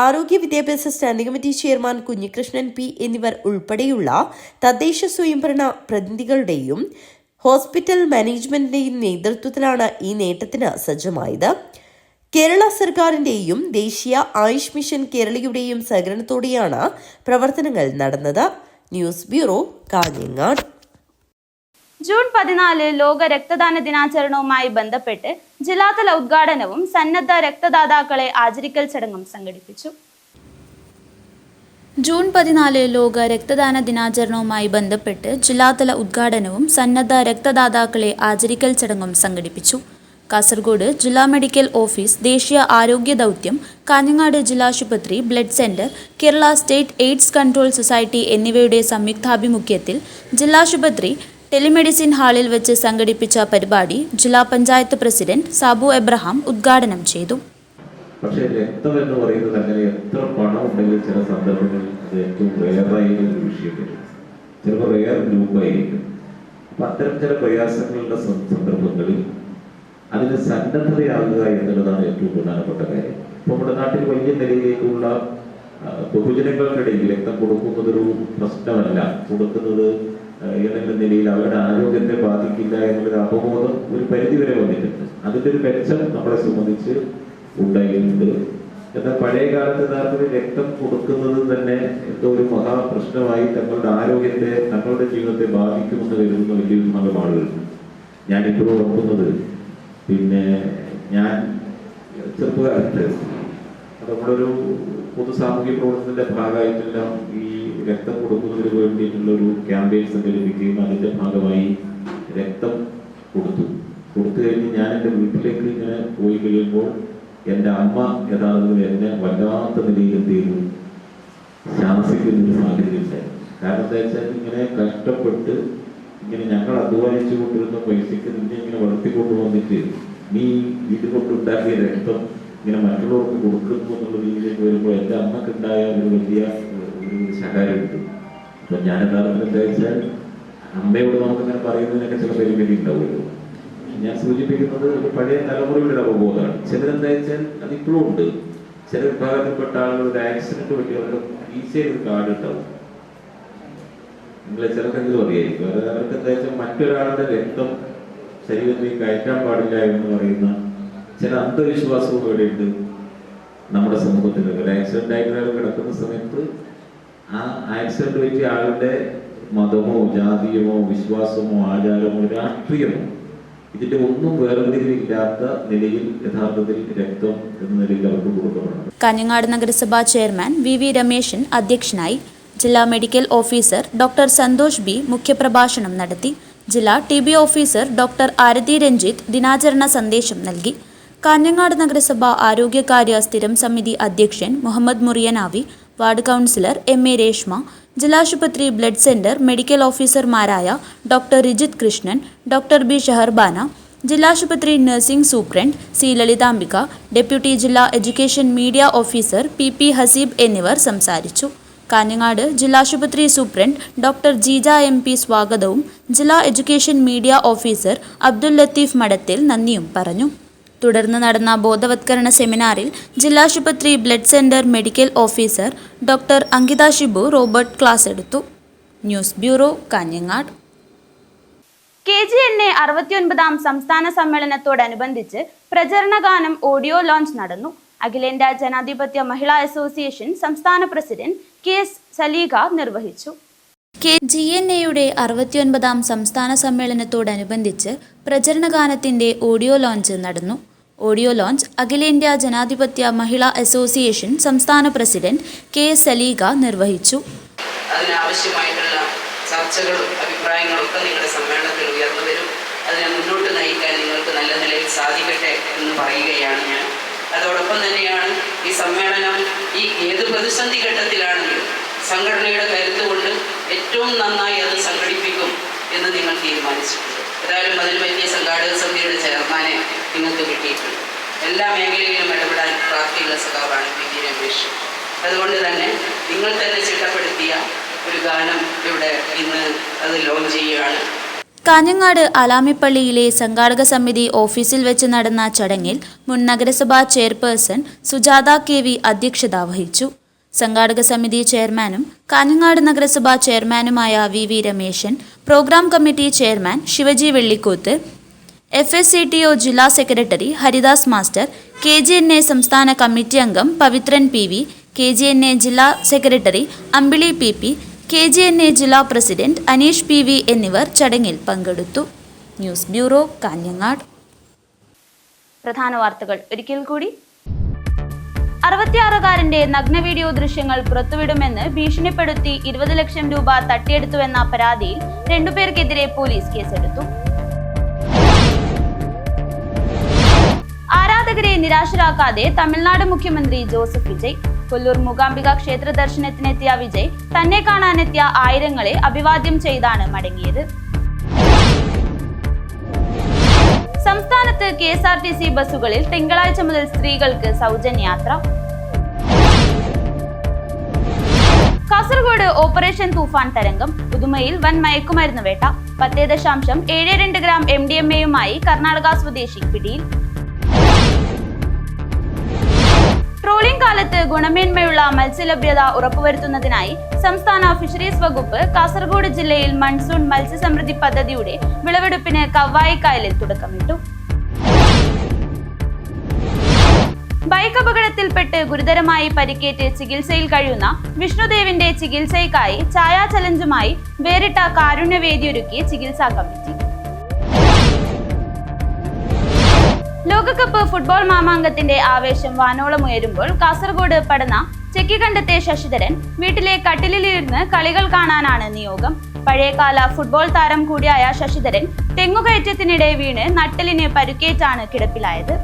ആരോഗ്യ വിദ്യാഭ്യാസ standing committee chairman Kunhikrishnan P എന്നിവർ ഉൾപ്പെടെയുള്ള തദ്ദേശ സ്വയംഭരണ പ്രതിനിധികളുടെയും ഹോസ്പിറ്റൽ മാനേജ്മെന്റിന്റെയും നേതൃത്വത്തിലാണ് ഈ നേട്ടത്തിന് സജ്ജമായത്. കേരള സർക്കാരിന്റെയും ദേശീയ ആയുഷ് മിഷൻ കേരളയുടെയും സഹകരണത്തോടെയാണ് പ്രവർത്തനങ്ങൾ നടന്നത്. News bureau, Kanhangad. ജൂൺ 14 ലോക രക്തദാന ദിനാചരണവുമായി ബന്ധപ്പെട്ട് ജില്ലാതല ഉദ്ഘാടനവും സന്നദ്ധ രക്തദാതാക്കളെ ആചരിക്കൽ ചടങ്ങും സംഘടിപ്പിച്ചു. ജൂൺ 14 ലോക രക്തദാന ദിനാചരണവുമായി ബന്ധപ്പെട്ട് ജില്ലാതല ഉദ്ഘാടനവും സന്നദ്ധ രക്തദാതാക്കളെ ആചരിക്കൽ ചടങ്ങും സംഘടിപ്പിച്ചു. കാസർഗോഡ് ജില്ലാ മെഡിക്കൽ ഓഫീസ്, ദേശീയ ആരോഗ്യ ദൗത്യം, കാഞ്ഞങ്ങാട് ജില്ലാശുപത്രി, blood centre, Kerala state AIDS control society എന്നിവയുടെ സംയുക്താഭിമുഖ്യത്തിൽ ജില്ലാശുപത്രി ടെലിമെഡിസിൻ ഹാളിൽ വെച്ച് സംഘടിപ്പിച്ച പരിപാടി ജില്ലാ പഞ്ചായത്ത് പ്രസിഡന്റ് സാബു എബ്രഹാം ഉദ്ഘാടനം ചെയ്തു. പക്ഷേ രക്തം എന്ന് പറയുന്നത് അങ്ങനെ എത്ര പണം ഉണ്ടെങ്കിലും ചില സന്ദർഭങ്ങളിൽ അത് ഏറ്റവും റെയറായിരുന്ന ഒരു വിഷയം വരും. ചിലപ്പോൾ റെയർ ഗ്രൂപ്പായിരിക്കും. അപ്പം അത്തരം ചില പ്രയാസങ്ങളുടെ സന്ദർഭങ്ങളിൽ അതിന് സന്നദ്ധതയാകുക എന്നുള്ളതാണ് ഏറ്റവും പ്രധാനപ്പെട്ട കാര്യം. ഇപ്പോൾ നമ്മുടെ നാട്ടിൽ വലിയ നിലയിലേക്കുള്ള ബഹുജനങ്ങൾക്കിടയിൽ രക്തം കൊടുക്കുന്നതൊരു പ്രശ്നമല്ല. കൊടുക്കുന്നത് ഏതെങ്കിലും നിലയിൽ അവരുടെ ആരോഗ്യത്തെ ബാധിക്കില്ല എന്നുള്ളൊരു അപബോധം ഒരു പരിധിവരെ വന്നിട്ടുണ്ട്. അതിൻ്റെ ഒരു മെച്ചം നമ്മളെ സംബന്ധിച്ച് ഉണ്ടായിട്ടുണ്ട്. എന്നാൽ പഴയ കാലത്ത് യഥാർത്ഥത്തിൽ രക്തം കൊടുക്കുന്നത് തന്നെ എന്തോ ഒരു മഹാപ്രശ്നമായി തങ്ങളുടെ ആരോഗ്യത്തെ, തങ്ങളുടെ ജീവിതത്തെ ബാധിക്കുമെന്ന് കരുതുന്ന വലിയ വിഭാഗം ആളുകളുണ്ട്. ഞാനിപ്പോഴും ഓർക്കുന്നത്, പിന്നെ ഞാൻ ചെറുപ്പകാലത്ത് നമ്മളൊരു പൊതു സാമൂഹ്യ പ്രവർത്തനത്തിന്റെ ഭാഗമായിട്ടെല്ലാം ഈ രക്തം കൊടുക്കുന്നതിന് വേണ്ടിയിട്ടുള്ള ഒരു ക്യാമ്പയിൻ സംഘടിപ്പിക്കുകയും അതിൻ്റെ ഭാഗമായി രക്തം കൊടുത്തു കഴിഞ്ഞ് ഞാൻ എൻ്റെ വീട്ടിലേക്ക് ഇങ്ങനെ പോയി കഴിയുമ്പോൾ എൻ്റെ അമ്മ യഥാർത്ഥത്തിൽ എന്നെ വല്ലാത്ത നിലയിൽ എന്ത് ചെയ്തു ശാസിക്കുന്ന ഒരു സാഹചര്യം ഉണ്ടായിരുന്നു. കാരണം എന്താ വെച്ചാൽ ഇങ്ങനെ കഷ്ടപ്പെട്ട് ഇങ്ങനെ ഞങ്ങൾ അധ്വാനിച്ചു കൊണ്ടിരുന്ന പൈസക്ക് നിന്നെ ഇങ്ങനെ വളർത്തിക്കൊണ്ട് വന്നിട്ട് നീ ഇതുകൊണ്ടുണ്ടാക്കിയ രക്തം ഇങ്ങനെ മറ്റുള്ളവർക്ക് കൊടുക്കുന്നു എന്നുള്ള രീതിയിലേക്ക് വരുമ്പോൾ എൻ്റെ അമ്മക്കുണ്ടായ ഒരു വലിയ ഒരു ശകാരമുണ്ട്. അപ്പം ഞാൻ യഥാർത്ഥത്തിൽ എന്താ വെച്ചാൽ അമ്മയോട് നമുക്കിങ്ങനെ പറയുന്നതിനൊക്കെ ചില പരിമിതി ഉണ്ടാവുമല്ലോ. ഞാൻ സൂചിപ്പിക്കുന്നത് ഒരു പഴയ തലമുറയുടെ ഒരു അവബോധമാണ്. ചിലരെന്താ വെച്ചാൽ അതിപ്പോഴും ഉണ്ട്. ചില വിഭാഗത്തിൽപ്പെട്ട ആളുകൾ ഒരു ആക്സിഡന്റ് പറ്റി അവരുടെ ഈസിയായി ഒരു കാർഡ് ഉണ്ടാവും. നിങ്ങളെ ചിലർക്കെങ്കിലും അറിയായിരിക്കും. അതായത് അവർക്ക് എന്താ വെച്ചാൽ മറ്റൊരാളുടെ രക്തം ശരീരത്തിൽ കയറ്റാൻ പാടില്ല എന്ന് പറയുന്ന ചില അന്ധവിശ്വാസവും ഇവിടെയുണ്ട് നമ്മുടെ സമൂഹത്തിൽ. ഒരു ആക്സിഡന്റ് ആയിട്ട് ഒരാൾ കിടക്കുന്ന സമയത്ത് ആ ആക്സിഡന്റ് പറ്റിയ ആളുടെ മതമോ ജാതിയമോ വിശ്വാസമോ ആചാരമോ രാഷ്ട്രീയമോ ഇതിന്റെ ഒന്നും വേർതിരിവില്ലാത്ത നിലയിൽ യഥാർത്ഥത്തിൽ രക്തം എന്ന നിലയിൽ അവർക്ക് കൊടുക്കപ്പെടണം. കാഞ്ഞങ്ങാട് നഗരസഭാ ചെയർമാൻ VV രമേശൻ അധ്യക്ഷനായി. ജില്ലാ medical officer doctor Santhosh B മുഖ്യപ്രഭാഷണം നടത്തി. ജില്ലാ TB officer doctor Aarathi Ranjith ദിനാചരണ സന്ദേശം നൽകി. കാഞ്ഞങ്ങാട് നഗരസഭ ആരോഗ്യകാര്യ സ്ഥിരം സമിതി അധ്യക്ഷൻ Muhammad Muriyanavi, ward councillor MA Reshma, ജില്ലാശുപത്രി ബ്ലഡ് സെന്റർ മെഡിക്കൽ ഓഫീസർമാരായ doctor Rijith Krishnan, doctor B Shaharbana, ജില്ലാശുപത്രി nursing superintendent C Lalithambika, deputy ജില്ലാ education media officer PP Haseeb എന്നിവർ സംസാരിച്ചു. കാഞ്ഞങ്ങാട് ജില്ലാശുപത്രി സൂപ്രണ്ട് ഡോക്ടർ ജീജ MP സ്വാഗതവും ജില്ലാ education media officer Abdul Latheef മഠത്തിൽ നന്ദിയും പറഞ്ഞു. തുടർന്ന് നടന്ന ബോധവത്കരണ സെമിനാറിൽ ജില്ലാശുപത്രി blood centre medical officer doctor Ankitha Shibu Robert class എടുത്തു. News bureau, Kanhangad. KGNA 69ാം സംസ്ഥാന സമ്മേളനത്തോടനുബന്ധിച്ച് പ്രചരണഗാനം ഓഡിയോ ലോഞ്ച് നടന്നു. അഖിലേന്ത്യാ ജനാധിപത്യ മഹിളാ അസോസിയേഷൻ സംസ്ഥാന പ്രസിഡന്റ് KS സലീഖ നിർവഹിച്ചു. KGNAയുടെ 69ാം സംസ്ഥാന സമ്മേളനത്തോടനുബന്ധിച്ച് പ്രചരണഗാനത്തിന്റെ ഓഡിയോ ലോഞ്ച് നടന്നു. ഓഡിയോ ലോഞ്ച് അഖിലേന്ത്യാ ജനാധിപത്യ മഹിളാ അസോസിയേഷൻ സംസ്ഥാന പ്രസിഡന്റ് KS സലീഖ നിർവഹിച്ചു. അതിനാവശ്യമായിട്ടുള്ള ചർച്ചകളും അഭിപ്രായങ്ങളൊക്കെ നിങ്ങളുടെ സമ്മേളനത്തിൽ ഉയർന്നു വരും. അതിനെ മുന്നോട്ട് നയിക്കാൻ നിങ്ങൾക്ക് നല്ല നിലയിൽ സാധിക്കട്ടെ എന്ന് പറയുകയാണ് ഞാൻ. അതോടൊപ്പം തന്നെയാണ് ഈ സമ്മേളനം ഈ ഏത് പ്രതിസന്ധി ഘട്ടത്തിലാണെങ്കിലും സംഘടനയുടെ കരുത്തുകൊണ്ട് ഏറ്റവും നന്നായി അത് സംഘടിപ്പിക്കും എന്ന് എല്ലാ മേഖലയിലും ഇടപെടാൻ പ്രാപ്തിയുള്ള സഖാവാണ് പി ടി രമേശ്. അതുകൊണ്ട് തന്നെ നിങ്ങൾ തന്നെ ചിട്ടപ്പെടുത്തിയ ഒരു ഗാനം ഇവിടെ ഇന്ന് അത് ലോഞ്ച് ചെയ്യുകയാണ്. കാഞ്ഞങ്ങാട് അലാമിപ്പള്ളിയിലെ സംഘാടക സമിതി ഓഫീസിൽ വെച്ച് നടന്ന ചടങ്ങിൽ മുൻ നഗരസഭാ ചെയർപേഴ്സൺ സുജാത KV അധ്യക്ഷത വഹിച്ചു. സംഘാടക സമിതി ചെയർമാനും കാഞ്ഞങ്ങാട് നഗരസഭാ ചെയർമാനുമായ VV Rameshan, programme committee chairman Shivaji Vellikoth, FSCTO ജില്ലാ സെക്രട്ടറി ഹരിദാസ് മാസ്റ്റർ, KGNA സംസ്ഥാന കമ്മിറ്റി അംഗം പവിത്രൻ PV, KGNA ജില്ലാ സെക്രട്ടറി അമ്പിളി PP, KGNA ജില്ലാ പ്രസിഡന്റ് അനീഷ് PV എന്നിവർ ചടങ്ങിൽ പങ്കെടുത്തു. News bureau, Kanhangad. പ്രധാന വാർത്തകൾ ഒരിക്കൽ കൂടി. 66കാരന്റെ നഗ്ന വീഡിയോ ദൃശ്യങ്ങൾ പുറത്തുവിടുമെന്ന് ഭീഷണിപ്പെടുത്തി 20 ലക്ഷം രൂപ തട്ടിയെടുത്തുവെന്ന പരാതിയിൽ 2 പേർക്കെതിരെ പോലീസ് കേസെടുത്തു. ആരാധകരെ നിരാശരാക്കാതെ തമിഴ്നാട് മുഖ്യമന്ത്രി ജോസഫ് വിജയ്. കൊല്ലൂർ മൂകാംബിക ക്ഷേത്ര ദർശനത്തിനെത്തിയ വിജയ് തന്നെ കാണാനെത്തിയ ആയിരങ്ങളെ അഭിവാദ്യം ചെയ്താണ് മടങ്ങിയത്. സംസ്ഥാനത്ത് KSRTC ബസ്സുകളിൽ തിങ്കളാഴ്ച മുതൽ സ്ത്രീകൾക്ക് സൗജന്യയാത്ര. കാസർഗോഡ് ഓപ്പറേഷൻ തൂഫാൻ തരംഗം. ഉദുമയിൽ വൻ മയക്കുമരുന്ന് വേട്ട. 10.72 ഗ്രാം MDMA-യുമായി കർണാടക സ്വദേശി പിടിയിൽ. ട്രോളിംഗ് കാലത്ത് ഗുണമേന്മയുള്ള മത്സ്യലഭ്യത ഉറപ്പുവരുത്തുന്നതിനായി സംസ്ഥാന ഫിഷറീസ് വകുപ്പ് കാസർഗോഡ് ജില്ലയിൽ മൺസൂൺ മത്സ്യസമൃദ്ധി പദ്ധതിയുടെ വിളവെടുപ്പിന് കവ്വായിക്കായലിൽ തുടക്കമിട്ടു. ബൈക്ക് അപകടത്തിൽപ്പെട്ട് ഗുരുതരമായി പരിക്കേറ്റ് ചികിത്സയിൽ കഴിയുന്ന വിഷ്ണുദേവിന്റെ ചികിത്സയ്ക്കായി ഛായാ ചലഞ്ചുമായി വേറിട്ട കാരുണ്യവേദിയൊരുക്കി ചികിത്സാ കമ്മിറ്റി. ലോകകപ്പ് ഫുട്ബോൾ മാമാങ്കത്തിന്റെ ആവേശം വാനോളമുയരുമ്പോൾ കാസർഗോഡ് പടന്ന ചെക്കിക്കണ്ടത്തെ ശശിധരൻ വീട്ടിലെ കട്ടിലിലിരുന്ന് കളികൾ കാണാനാണ് നിയോഗം. പഴയകാല ഫുട്ബോൾ താരം കൂടിയായ ശശിധരൻ തെങ്ങുകയറ്റത്തിനിടെ വീണ് നട്ടലിന് പരുക്കേറ്റാണ് കിടപ്പിലായത്.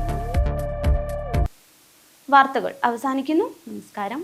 വാർത്തകൾ അവസാനിക്കുന്നു. നമസ്കാരം.